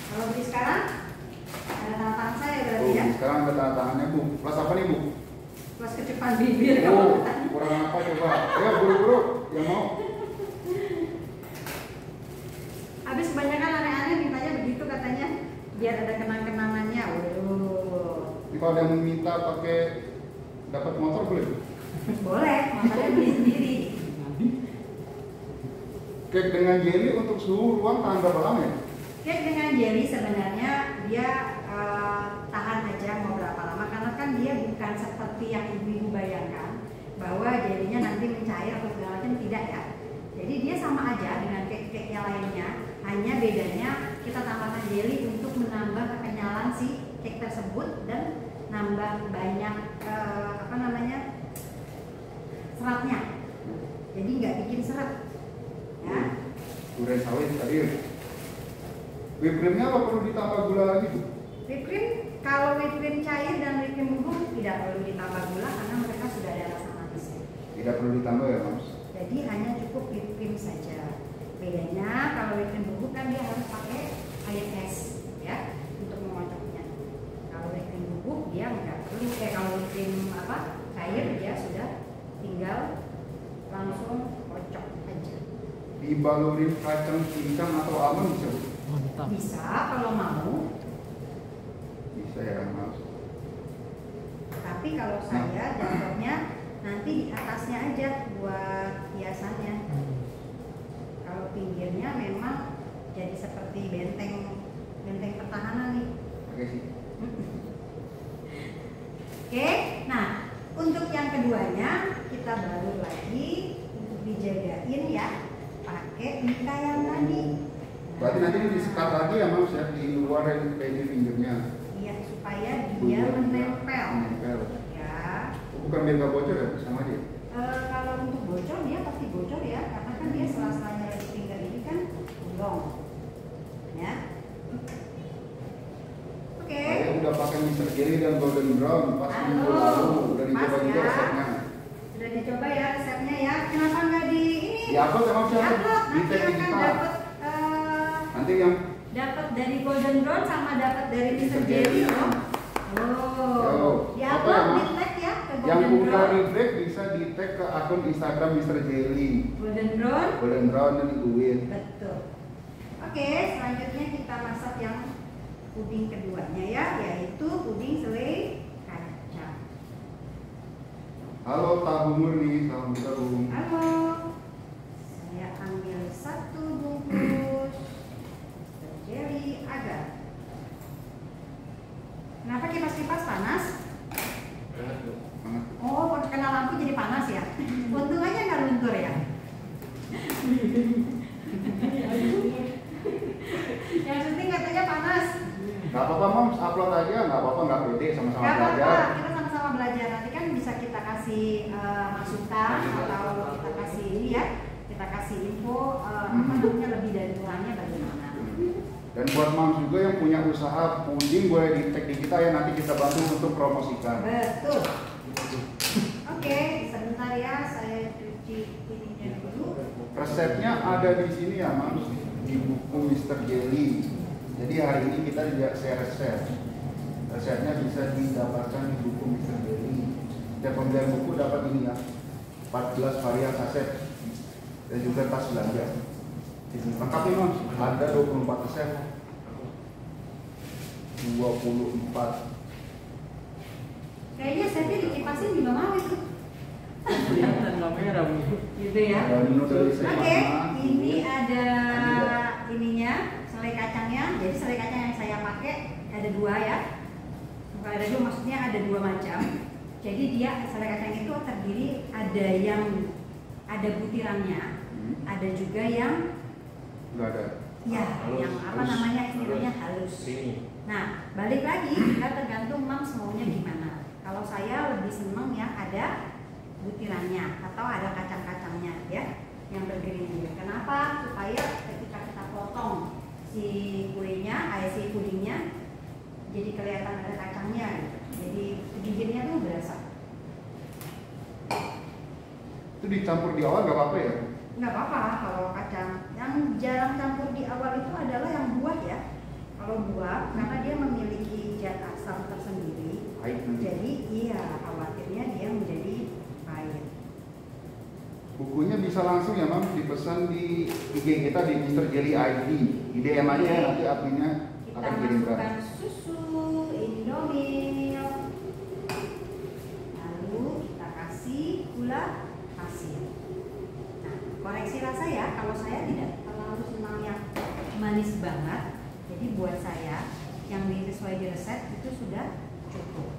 Kalau beli sekarang ada tanda tangan saya berarti Oh, ya. sekarang ada tanda tangannya, Bu. Plus apa nih, Bu? Plus kecepan bibir Oh, kalau kurang apa coba? Ya, buru-buru yang mau. habis kebanyakan aneh-aneh mintanya begitu katanya biar ada kenang-kenangannya. Waduh. Ini kalau ada yang minta pakai dapat motor boleh, Bu? Boleh, motornya beli sendiri. Cake dengan jelly untuk suhu ruang tahan berapa lama ya? Cake dengan jelly sebenarnya dia tahan aja mau berapa lama karena kan dia bukan seperti yang ibu-ibu bayangkan bahwa jelinya nanti mencair atau segala macam, tidak ya. Jadi dia sama aja dengan cake-cake yang lainnya, hanya bedanya kita tambahkan jelly untuk menambah kekenyalan si cake tersebut dan nambah banyak seratnya. Jadi nggak bikin seret. Ya. Durian sawit tadi. Whipped creamnya apa perlu ditambah gula lagi, Bu? Whipped cream, kalau whipped cream cair dan whipped cream bubuk tidak perlu ditambah gula karena mereka sudah ada rasa manisnya. Tidak perlu ditambah ya, Mas? Jadi hanya cukup whipped cream saja. Bedanya kalau whipped cream bubuk kan dia harus pakai air es ya untuk mengocoknya. Kalau whipped cream bubuk dia nggak perlu. Kalau whipped cream cair dia sudah tinggal langsung kocok aja. Dibalurin kacang cincang atau almond bisa, Bu? Mantap. Bisa kalau mau. Bisa ya, Mas. Tapi kalau saya contohnya nanti di atasnya aja buat hiasannya. Kalau pinggirnya memang jadi seperti benteng pertahanan nih. Oke sih. Oke, nah untuk yang keduanya kita balur lagi untuk dijagain ya pakai mika yang tadi. Berarti nanti ini disekat lagi ya, Mas, ya, di luar yang baby fingernya. Iya, supaya dia menempel. Menempel. Ya. Bukan biar nggak bocor ya, sama aja. Kalau untuk bocor dia pasti bocor ya, karena kan dia sela-selanya dari finger ini kan bolong. Ya. Oke. Saya udah pakai Mr. Jelly dan Golden Brown pas minggu Halo. lalu, udah dicoba Pas juga ya. resepnya. Sudah dicoba ya resepnya ya. Kenapa nggak di ini? Di upload ya, Mas, ya? Di-upload, Di nanti tag akan digital. dapat Nanti yang dari Golden Brown sama dapat dari Mr. Mr. Jelly Jelly. loh. Oh, di apa ya, upload, Mas? di tag ya ke Yang Golden udah Brown. di tag bisa di tag ke akun Instagram Mr. Jelly. Golden Brown. Golden Brown dan Ibuin. Betul. Oke, selanjutnya kita masak yang puding keduanya ya, yaitu puding selai kacang. Halo tahu murni, salam gabung. Halo, saya ambil 1 bungkus jelly agar. Kenapa kipas-kipas panas? Enak tuh. Banget. Oh, kena lampu jadi panas ya? Untung aja nggak luntur ya. Yang penting katanya panas. Gak apa-apa Moms, upload aja, gak apa-apa, gak pede, sama-sama Gak apa-apa, belajar. kita sama-sama belajar. Nanti kan bisa kita kasih masukan atau kita kasih ini ya, kita kasih info apa namanya lebih dari kurangnya bagaimana. Dan buat Moms juga yang punya usaha puding boleh di tag di kita ya, nanti kita bantu untuk promosikan. Betul. Oke, sebentar ya, saya cuci ininya dulu. Resepnya ada di sini ya Moms, di buku Mr. Jelly. Jadi hari ini kita tidak share resep. Resepnya bisa didapatkan di buku Mr. Jelly. Setiap pembelian buku dapat ini ya, 14 varian saset dan juga tas belanja. Lengkap nih Moms, ada 24 resep. 24. Kayaknya saya dikipasin juga mau itu. Kelihatan kamera Bu. Gitu ya. Ada menu dari saya. Oke, ini ada ininya, selai kacangnya. Jadi selai kacang yang saya pakai ada 2 ya. Bukan ada 2, maksudnya ada 2 macam. Jadi dia selai kacang itu terdiri ada yang ada butirannya, ada juga yang Enggak ada. ya, Halus, yang apa halus, namanya istilahnya halus. Sini. Nah, balik lagi kita tergantung Mams maunya gimana. Kalau saya lebih seneng yang ada butirannya atau ada kacang-kacangnya ya, yang bergerindil. Kenapa? Supaya ketika kita potong si kuenya, si pudingnya, jadi kelihatan ada kacangnya. Gitu. Jadi gigitnya tuh berasa. Itu dicampur di awal nggak apa-apa ya? Nggak apa-apa kalau kacang. Yang jarang campur di awal itu adalah yang buah ya. Kalau buah, karena dia memiliki zat asam tersendiri, Pahit nanti. jadi iya khawatirnya dia menjadi pahit. Bukunya bisa langsung ya Mam, dipesan di IG kita di Mr. Jelly ID. Di DM aja ya, nanti adminnya Kita akan kirimkan. masukkan susu, Indomie, lalu kita kasih gula pasir. Nah, koreksi rasa ya, kalau saya tidak terlalu senang yang manis banget. Jadi buat saya yang sesuai di resep itu sudah cukup.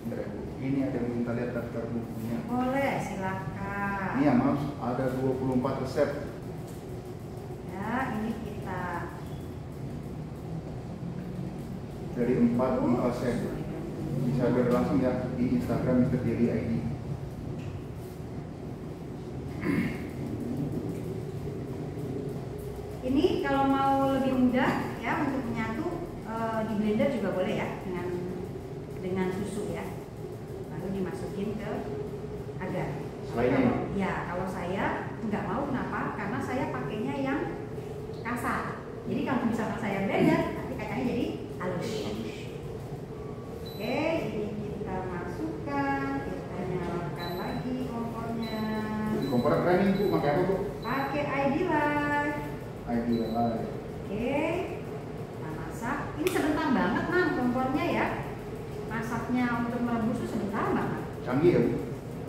Bentar ya, Bu. Ini ada yang minta lihat daftar bukunya. Boleh, silakan. Ini ya Mam, ada 24 resep. Ya, ini kita Dari 4 resep. Bisa order langsung ya di Instagram Mr. Jelly ID. Ini kalau mau lebih mudah ya untuk menyatu di blender juga boleh ya dengan susu ya. Lalu dimasukin ke agar. Selainnya? Ya, kalau saya nggak mau kenapa? Karena saya pakainya yang kasar. Jadi kalau misalkan saya blender, nanti kacangnya jadi halus. Oke, ini kita masukkan, kita nyalakan lagi kompornya. Kompor keren nih Bu, pakai apa Bu? Pakai ID Live. ID Live. Oke, kita masak. Ini sebentar banget, Mam, kompornya ya. Masaknya untuk merebus itu sebentar banget. Canggih ya Bu?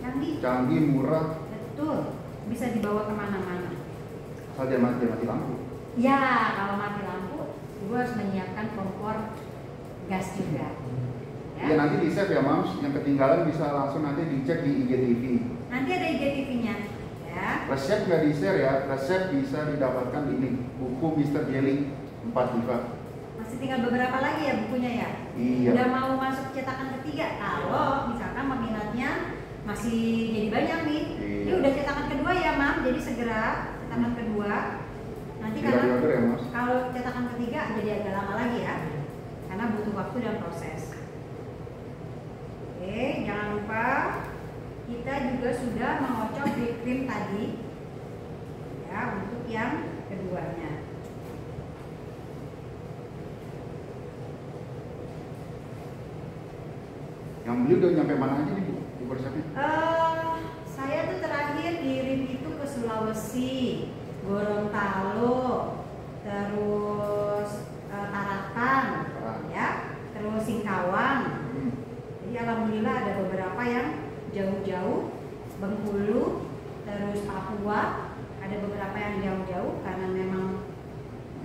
Canggih. Canggih, murah. Betul. Bisa dibawa kemana-mana. Asal jangan mati lampu. Ya, kalau mati lampu, gue harus menyiapkan kompor gas juga. Ya nanti di save ya Mams, yang ketinggalan bisa langsung nanti dicek di IGTV. Nanti ada IGTV-nya, ya. Resep nggak di share ya, resep bisa didapatkan di ini buku Mr. Jelly 4 Diva. Masih tinggal beberapa lagi ya bukunya ya. Iya. Udah mau masuk cetakan ketiga. Kalau misalkan peminatnya masih jadi banyak nih. Iya. Ini udah cetakan kedua ya, Mam. Jadi segera cetakan kedua. Nanti Bisa diorder ya Mas. kalau cetakan ketiga jadi agak lama lagi ya. Karena butuh waktu dan proses. Oke, jangan lupa kita juga sudah mengocok whipped cream tadi ya untuk yang keduanya. Yang beli udah nyampe mana aja nih Bu? Bu resepnya? Saya tuh terakhir kirim itu ke Sulawesi, Gorontalo, terus Tarakan, ya, terus Singkawang. Jadi alhamdulillah ada beberapa yang jauh-jauh, Bengkulu, terus Papua, ada beberapa yang jauh-jauh karena memang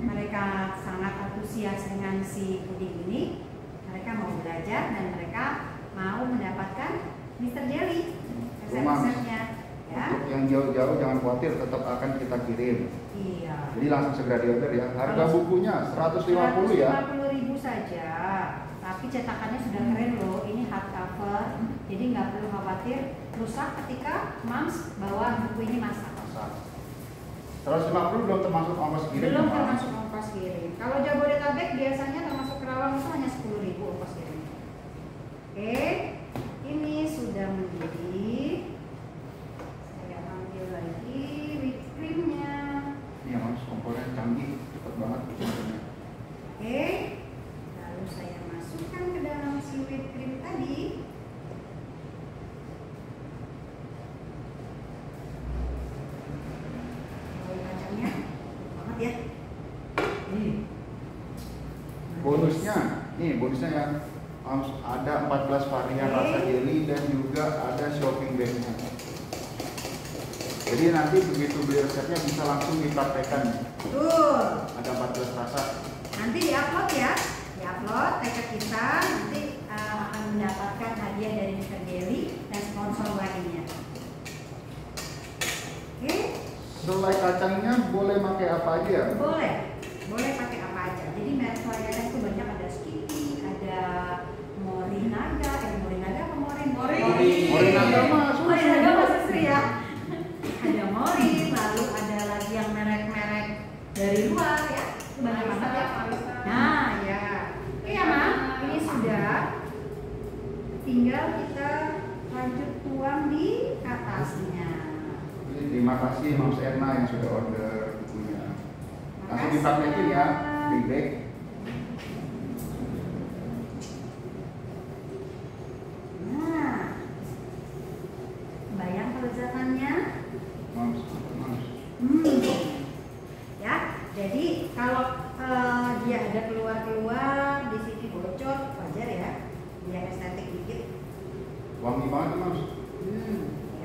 mereka sangat antusias dengan si puding ini. Mereka mau belajar dan mereka mau mendapatkan Mr. Jelly resep-resepnya. Ya. Untuk yang jauh-jauh jangan khawatir, tetap akan kita kirim. Iya. Jadi langsung segera di order ya. Harga bukunya 150 ya. 150.000 saja. Tapi cetakannya sudah keren loh. Ini hardcover. Jadi nggak perlu khawatir rusak ketika Mams bawa buku ini masak. 150 belum termasuk ongkos kirim. Belum Mas. termasuk ongkos kirim. Kalau Jabodetabek biasanya termasuk Kerawang itu hanya 10.000 ongkos kirim. Oke, ini sudah mendidih. Saya ambil lagi whipped creamnya. Ini yang harus komponen canggih, cepet banget bikinnya. Oke, lalu saya masukkan ke dalam si whipped cream tadi. Bau kacangnya banget ya. Bonusnya, nih bonusnya yang ada 14 varian rasa jelly dan juga ada shopping bagnya. Jadi nanti begitu beli resepnya bisa langsung dipraktekkan. Betul. Ada 14 rasa. Nanti diupload ya, diupload tag kita, nanti akan mendapatkan hadiah dari Mr. Jelly dan sponsor lainnya. Oke, Selai kacangnya boleh pakai apa aja ya? boleh pakai apa aja. Jadi merek selai kacang itu banyak, ada Skippy, ada Morinaga, Morinaga apa Morin? Morinaga mah Morinaga mah susu ya. Ada Morin, lalu ada lagi yang merek-merek dari luar ya. Itu banyak banget ya. Nah ya, oke ya Mam, ini sudah. Tinggal kita lanjut tuang di atasnya. Terima kasih Mams Erna yang sudah order bukunya. Langsung dipraktekin ya, di bag. Nah, bayang kelezatannya. Mams. Ya, jadi kalau dia ada keluar di sini bocor, wajar ya, biar estetik dikit. Wangi banget Mams.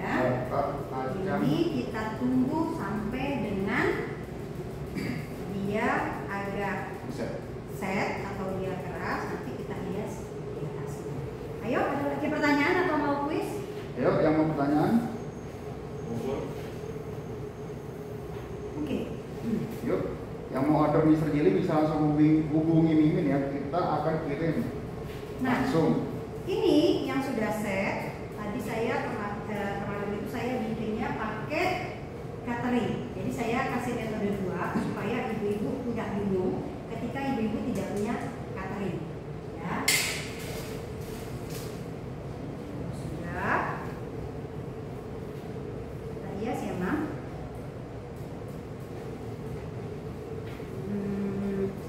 Ya. Kacang. Ini kita tunggu sampai dengan dia agak set atau dia keras, nanti kita hias di atasnya. Ayo, ada lagi pertanyaan atau mau kuis? Ayo, yang mau pertanyaan? Oke. Yuk, yang mau order Mr. Jelly bisa langsung hubungi Mimin ya. Kita akan kirim Nah, langsung. ini yang sudah set. Tadi saya kemarin itu saya bikinnya pakai catering. Jadi saya kasih metode 2 supaya ibu-ibu tidak bingung ketika ibu-ibu tidak punya catering. Ya. Sudah. Kita hias ya, Mam.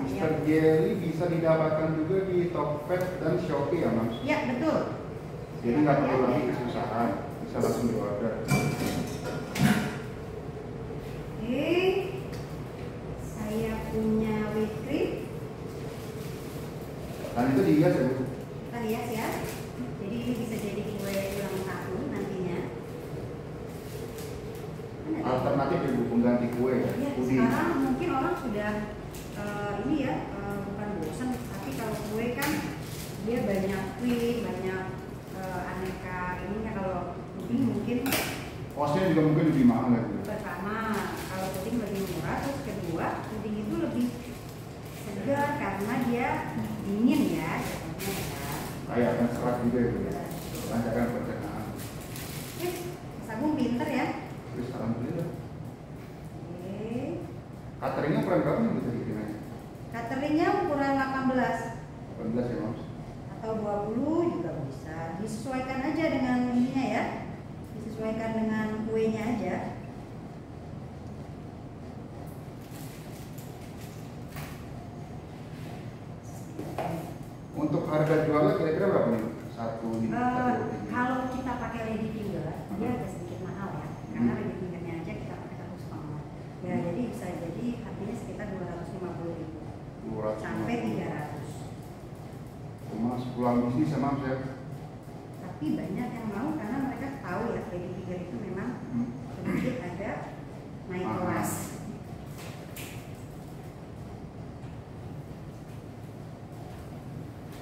Mr. Jelly bisa didapatkan juga di Tokped dan Shopee ya Mams. Ya, betul. Jadi nggak perlu lagi kesusahan, bisa langsung di order. Oke, saya punya whipped cream. Dan itu dihias ya Bu. Kita hias ya. Jadi ini bisa jadi kue ulang tahun nantinya. Mana tadi? Alternatif ya Bu, pengganti kue ya, Ya, puding. sekarang mungkin orang sudah ini ya, bukan bosan, tapi kalau kue kan dia banyak cream, banyak aneka ininya. Kalau puding mungkin Kosnya juga mungkin lebih mahal ya Bu. pertama, kalau puding lebih murah, terus kedua puding itu lebih segar karena dia dingin ya, jatuhnya ya. Kayak akan serat juga ya Bu. Lancarkan pencernaan. Mas Agung pinter ya. Terus alhamdulillah. Oke. Cateringnya ukuran berapa nih bisa dikirimnya? Cateringnya ukuran 18 18 ya Mams. atau 20 juga bisa. Disesuaikan aja dengan ininya ya. Disesuaikan dengan kuenya aja. Untuk harga jualnya kira-kira berapa nih? satu ini satu ini. Kalau kita pakai lady finger, dia agak sedikit mahal ya, karena lady fingernya aja kita pakai 1,5. Ya, jadi bisa jadi harganya sekitar 250.000 sampai 300. Cuma sepulang bisnis sama saya. Tapi banyak yang mau karena mereka tahu ya lady finger itu memang sedikit ada naik kelas.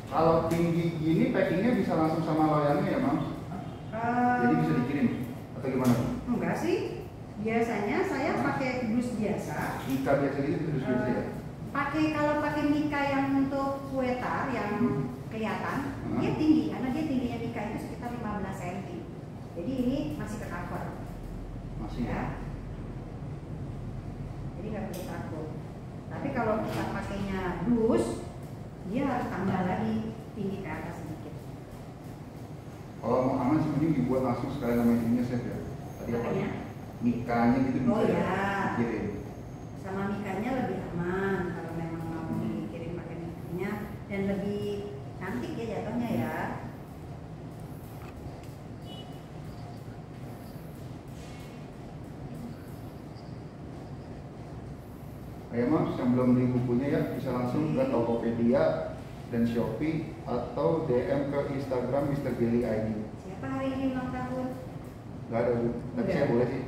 Kalau tinggi gini packingnya bisa langsung sama loyangnya ya, Mam? Jadi bisa dikirim atau gimana? Enggak sih. Biasanya saya pakai dus biasa. Ika biasa gitu terus ya? Kalau pakai Mika yang untuk sweater yang kelihatan, dia tinggi karena dia tingginya Mika itu sekitar 15 cm. Jadi ini masih ke cover. Masih Ya. Jadi nggak perlu takut. Tapi kalau kita pakainya dus, dia harus tambah lagi tinggi ke atas sedikit. Kalau mau aman sih mending dibuat langsung sekalian nama ininya saya ya. Tadi apa? Makanya? Mikanya gitu bisa Oh ya. dikirim. Sama Mikanya lebih aman kalau memang mau dikirim pakai Mikanya dan lebih cantik ya jatuhnya ya. Ayo Mas, yang belum beli bukunya ya bisa langsung ke Tokopedia dan Shopee atau DM ke Instagram Mr. Jelly ID. Siapa hari ini ulang tahun? Gak ada Bu, tapi Udah. saya boleh sih.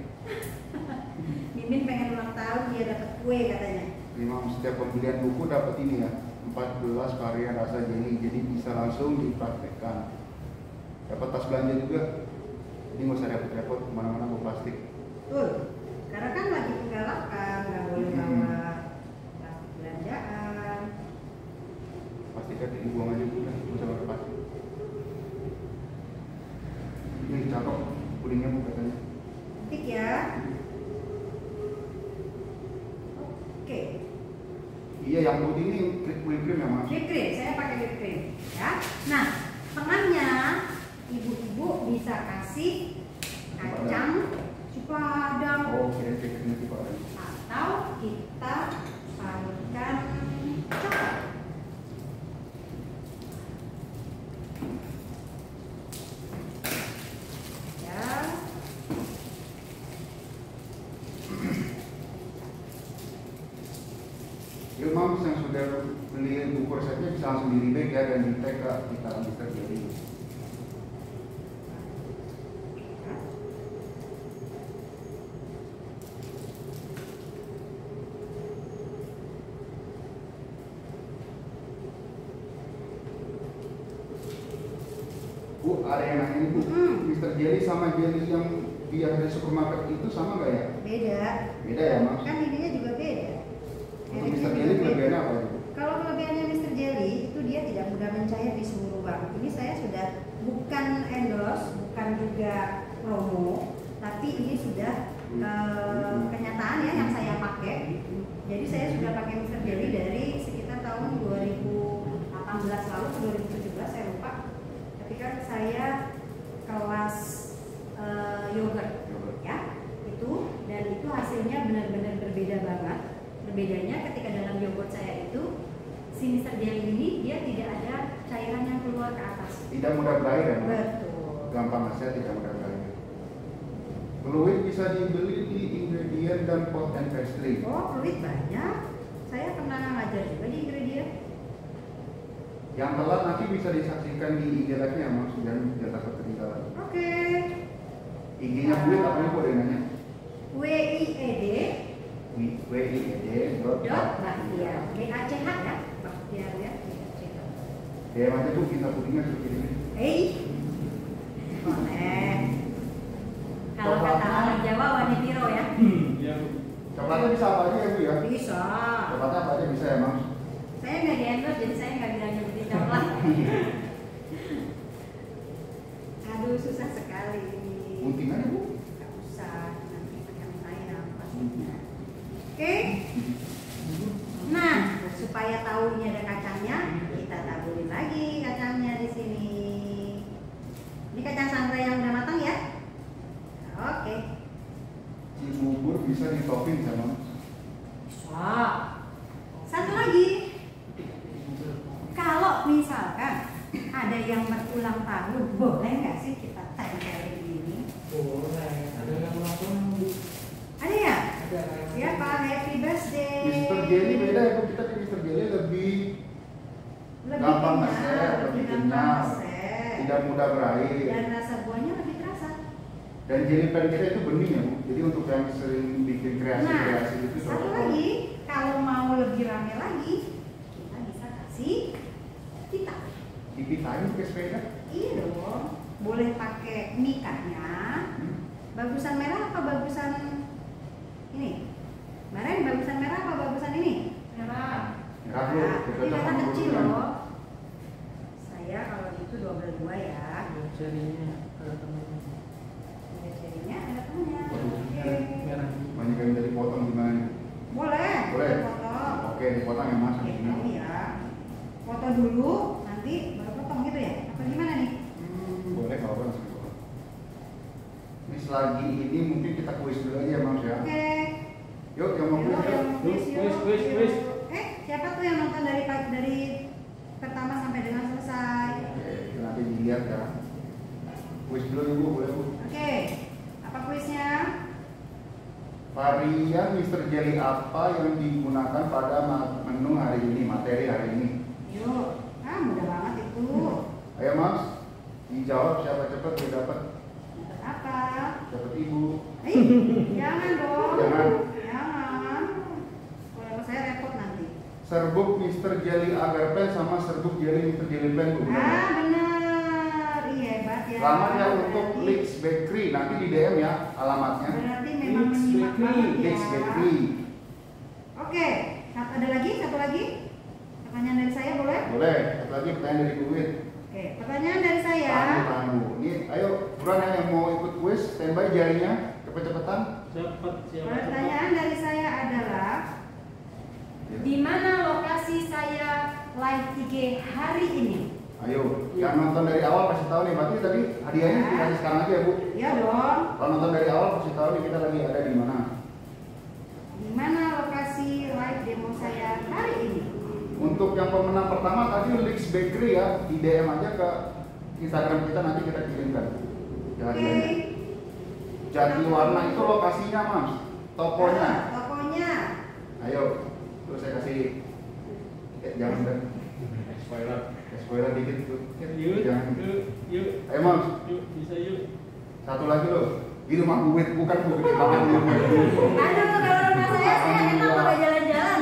Mimin pengen ulang tahun dia dapat kue katanya. Imam setiap pembelian buku dapat ini ya, 14 varian rasa jelly, jadi bisa langsung dipraktekkan. Dapat tas belanja juga, jadi nggak usah repot-repot kemana-mana bawa plastik. Tuh, karena kan lagi penggalakan, nggak boleh bawa plastik belanjaan. Plastik kan dibuang aja Bu, nggak usah pakai plastik. Ini cakep pudingnya Bu katanya. Cantik ya. Oke. Iya yang putih ini whipped cream ya Mas. Whipped cream, saya pakai whipped cream ya. Nah, tengahnya ibu-ibu bisa kasih kacang padang Oh, oke, ini tipe apa? atau kita parukan coklat. Ya. Yuk Mams yang sudah beli buku resepnya bisa langsung di rebag ya dan di tag ke kita Mr. Jelly. Bu, ada yang nanya nih Bu, Mr. Jelly sama jelly yang biasa di supermarket itu sama nggak ya? Beda. Beda ya Mas? Kan ininya juga beda. Untuk Mereknya Mr. juga Jelly beda. kelebihannya apa Bu? Kalau kelebihannya Mr. Jelly itu dia tidak mudah mencair di seluruh bank. Ini saya sudah bukan endorse, bukan juga promo, tapi ini sudah kenyataan ya yang saya pakai. Jadi saya sudah pakai Mr. Jelly dari sekitar tahun 2018 lalu ke 2017 saya lupa. Ketika saya kelas yogurt ya itu, dan itu hasilnya benar-benar berbeda banget. Bedanya ketika dalam yogurt saya itu si Mr. Jelly ini dia tidak ada cairan yang keluar ke atas. Tidak mudah berair ya Mas? Betul. Gampang hasil tidak mudah berair. Fluid bisa dibeli di ingredient dan pot and pastry. Oh, fluid banyak. Saya pernah ngajar juga di ingredient. Yang telat nanti bisa disaksikan di IG live-nya Mas, jangan takut ketinggalan. Oke. IG-nya Fluid apa nih kok nanya? WIED WIED dot Bahtiar. BACH ya, Bahtiar ya. DM aja tuh kita pudingnya suruh kirimin. Boleh. Kalau kata orang Jawa wanitiro ya. Iya Bu. Coklatnya bisa apa aja ya Bu ya? Bisa. Coklatnya apa aja bisa ya Mas? Saya nggak di endorse jadi saya nggak bilang nyebutin coklat. Aduh susah sekali. Gunting aja Bu. Nggak usah, nanti akan saya pastinya. Oke. Nah, supaya tahu ini ada kacangnya, kita taburin lagi kacangnya di sini. Ini kacang sangrai yang udah matang ya. Oke. Si bubur bisa ditoping sama Bisa. Satu lagi. Kalau misalkan ada yang berulang tahun, boleh nggak sih kita tempelin gini? Boleh. Ada yang ulang tahun, Bu. Ada ya? Ada. Siapa? Happy birthday. Mr. Jelly beda ya Bu, kita di Mr. Jelly lebih gampang nge-share, lebih kenyal, tidak mudah berair. Dan rasa buahnya lebih terasa. Dan jelly pen kita itu bening ya Bu, jadi untuk yang sering bikin kreasi-kreasi itu Satu cocok. lagi, kalau mau lebih rame lagi, kita bisa kasih pita. Dipitain pakai sepeda. Iya dong, boleh pakai mikanya. Bagusan merah apa bagusan ini? Kemarin bagusan merah apa bagusan ini? Merah. Merah Bu, Nah, cocok ini kata sama kecil gurunya. loh. Saya kalau gitu 12 ya. Jarinya ada temennya. Ada jarinya, ada temennya. Waduh, Oke. Merah. Banyak yang dari potong gimana? Boleh. Boleh. Potong. Oke, dipotong yang mas. Oke, kamu ya. Foto dulu, nanti baru potong gitu ya? Apa gimana nih? Boleh kalau apa langsung potong. Ini selagi ini mungkin kita kuis dulu aja ya Mas ya. Oke. Yuk, yang mau Yuk, kuis yang yuk. kuis, yuk, Kuis. yuk. Siapa tuh yang nonton dari pertama sampai dengan selesai? Oke, itu nanti dilihat ya. Kuis dulu Ibu, boleh Bu. Oke. Apa kuisnya? Varian Mr. Jelly apa yang digunakan pada menu hari ini, materi hari ini? Yuk. Mudah banget itu. Ayo Mas, dijawab siapa cepat dia dapat. Dapat apa? Dapat Ibu. Jangan dong. Jangan. Jangan. Kalau saya repot nanti. Serbuk Mr. Jelly agar pen sama serbuk jelly Mr. Jelly pen Bu. Benar. Iya, hebat ya. Alamatnya untuk Berarti- Lix Bakery, nanti di DM ya alamatnya. Berarti memang Lix menyimak Bakery. banget ya. Lix Bakery. Oke, ada lagi? Satu lagi? Pertanyaan dari saya boleh? Boleh, satu lagi pertanyaan dari Bu Win. Oke, pertanyaan dari saya. Tahan Bu. Ini ayo buruan yang mau ikut kuis, standby jarinya, cepet-cepetan. Cepet siapa? Pertanyaan dari saya adalah di mana lokasi saya live IG hari ini? Ayo, yang nonton dari awal pasti tahu nih, berarti tadi hadiahnya dikasih sekarang aja ya Bu. Ya dong. Kalau nonton dari awal pasti tahu nih kita lagi ada di mana. Di mana lokasi live demo saya hari ini? Untuk yang pemenang pertama tadi Lix Bakery ya, di DM aja ke Instagram kita nanti kita kirimkan. Ya, Oke. hadiahnya. Jati warna itu lokasinya Mas, tokonya. Tokonya. Ayo, terus saya kasih jangan deh. Spoiler dikit tuh. Yuk, Jangan. yuk. Ayo Mas, Yuk, bisa yuk. satu lagi loh. Di rumah duit bukan Bu, gede banget di rumah duit. Aduh, kalau rumah saya enak kalau jalan-jalan.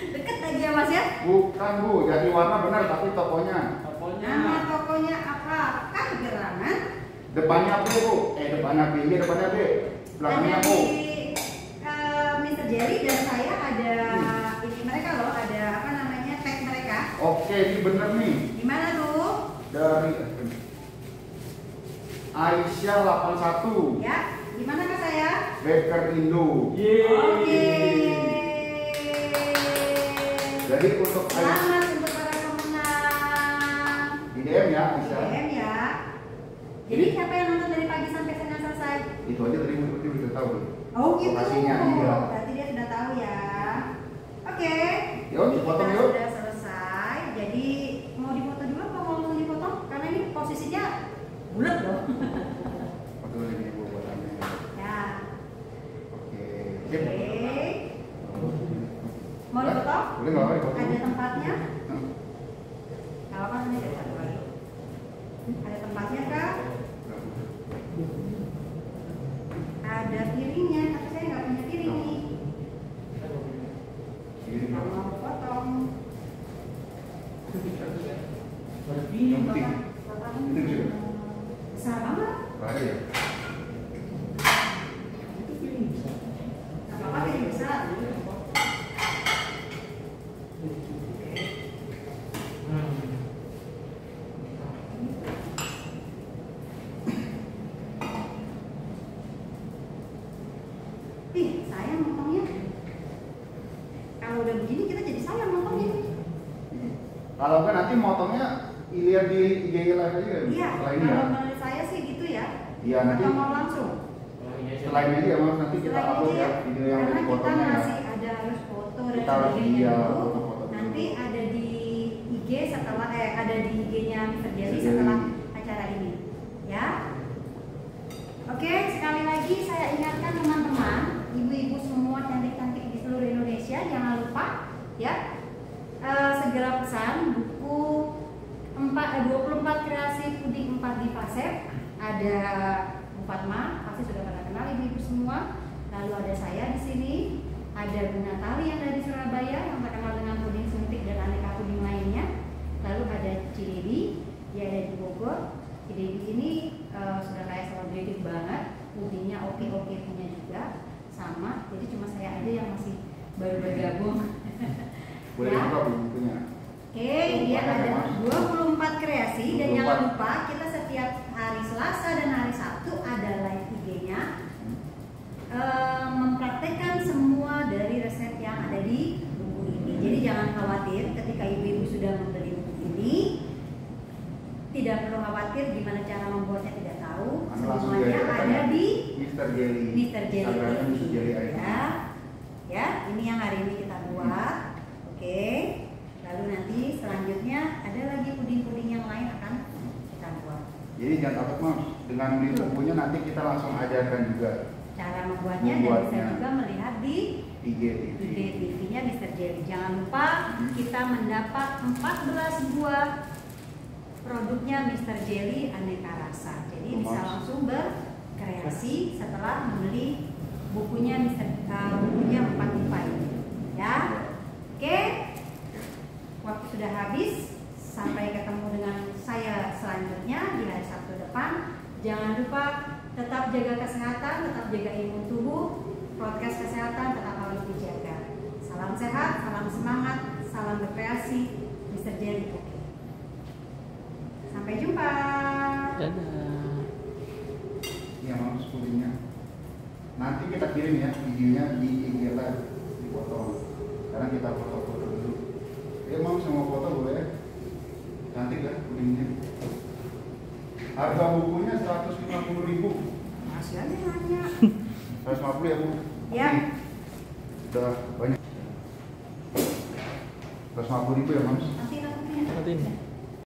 Deket aja ya Mas ya. Bukan Bu, jadi warna benar tapi tokonya. Pokoknya Nama tokonya apakah gerangan? Depannya B Bu, depannya B, iya depannya B. Belakangnya Ada Bu. di Mr. Jelly dan saya ada ini mereka loh, ada apa namanya tag mereka. Oke, ini bener nih. Di mana tuh? Dari Aisyah 81, Ya, di mana kak saya? Baker Indo. yeay. Oke. Jadi untuk Aisyah Selamat untuk para pemenang. di DM ya Aisyah. DM ya. Jadi siapa yang nonton dari pagi sampai siang selesai? Itu aja tadi Bu udah tahu. Oh gitu. Lokasinya iya. Berarti dia sudah tahu ya. Oke. Yuk, dipotong Kita yuk. sudah selesai. Jadi mau dipotong juga apa mau langsung dipotong? Karena ini posisinya bulat loh. Foto lagi Bu buat Anda. Ya. Oke. Oke. Sip. Mau dipotong? Boleh nggak apa dipotong? Ada tempatnya? Hmm. Kalau kan ini ada satu lagi. Ada tempatnya kak? Ada piringnya, tapi saya nggak punya piring nih. Ini Kalau mau potong. Berpindah. Yang penting. Potong. Itu bisa. Besar banget. Bahaya ya. Itu piring bisa. Nggak apa-apa piring besar. Ih, sayang motongnya. Kalau udah begini kita jadi sayang motongnya. Kalau enggak nanti motongnya lihat di IG live aja ya. Iya, Setelah ini ya. kalau menurut saya sih gitu ya. Iya, nanti Atau mau langsung. setelah ini aja ya Mas, nanti kita Setelah upload ini ya ya, video yang karena kita dipotongnya ya. masih ada harus foto dan Kita harus sebagainya iya, dulu. foto-foto dulu. Nanti ada di IG setelah ada di IG-nya Mr. 4 di Pasep, ada Bu Fatma, pasti sudah pada kenal ibu-ibu semua. Lalu ada saya di sini, ada Bu Natali yang dari Surabaya yang terkenal dengan puding suntik dan aneka puding lainnya. Lalu ada Cidebi, dia ada di Bogor. Cidebi ini sudah kayak selebriti banget, pudingnya oke-oke punya juga sama. Jadi cuma saya aja yang masih baru bergabung. Boleh Ya. buka bukunya. Oke, dia ada 24 kreasi dan 24. jangan lupa kita setiap hari Selasa dan hari Sabtu ada live IG-nya mempraktekkan semua dari resep yang ada di buku ini. Jadi jangan khawatir ketika ibu-ibu sudah membeli buku ini, tidak perlu khawatir gimana cara membuatnya tidak tahu. Anda langsung Semuanya lihat ada di Mr. Jelly. Mr. Jelly Instagramnya TV. Mr. Jelly ID. Ya, ini yang hari ini kita buat. Oke. Lalu nanti selanjutnya ada lagi puding-puding yang lain akan kita buat. Jadi jangan takut Mas, dengan beli bukunya nanti kita langsung ajarkan juga Cara membuatnya dan bisa Membuatnya. juga melihat di IG TV. TV-nya Mr. Jelly. Jangan lupa kita mendapat 14 buah produknya Mr. Jelly aneka rasa. Jadi bisa langsung berkreasi setelah membeli bukunya bukunya 4 IPA ini. Ya. Oke. Waktu sudah habis. Sampai ketemu dengan saya selanjutnya di hari Sabtu depan. Jangan lupa tetap jaga kesehatan, tetap jaga imun tubuh, prokes kesehatan tetap harus dijaga. Salam sehat, salam semangat, salam berkreasi, Mr. Jelly. Sampai jumpa. Dadah. Iya Mas, pudingnya. Nanti kita kirim ya videonya di IG Live, di foto. Sekarang kita foto-foto dulu. Ya Mam, semua foto boleh. Cantik kan pudingnya. Harga bukunya 150.000. Masih aja nanya. 150 ya Bu? Ya. Udah banyak. 150.000 ya Mas? Nanti takutnya. Nanti ini.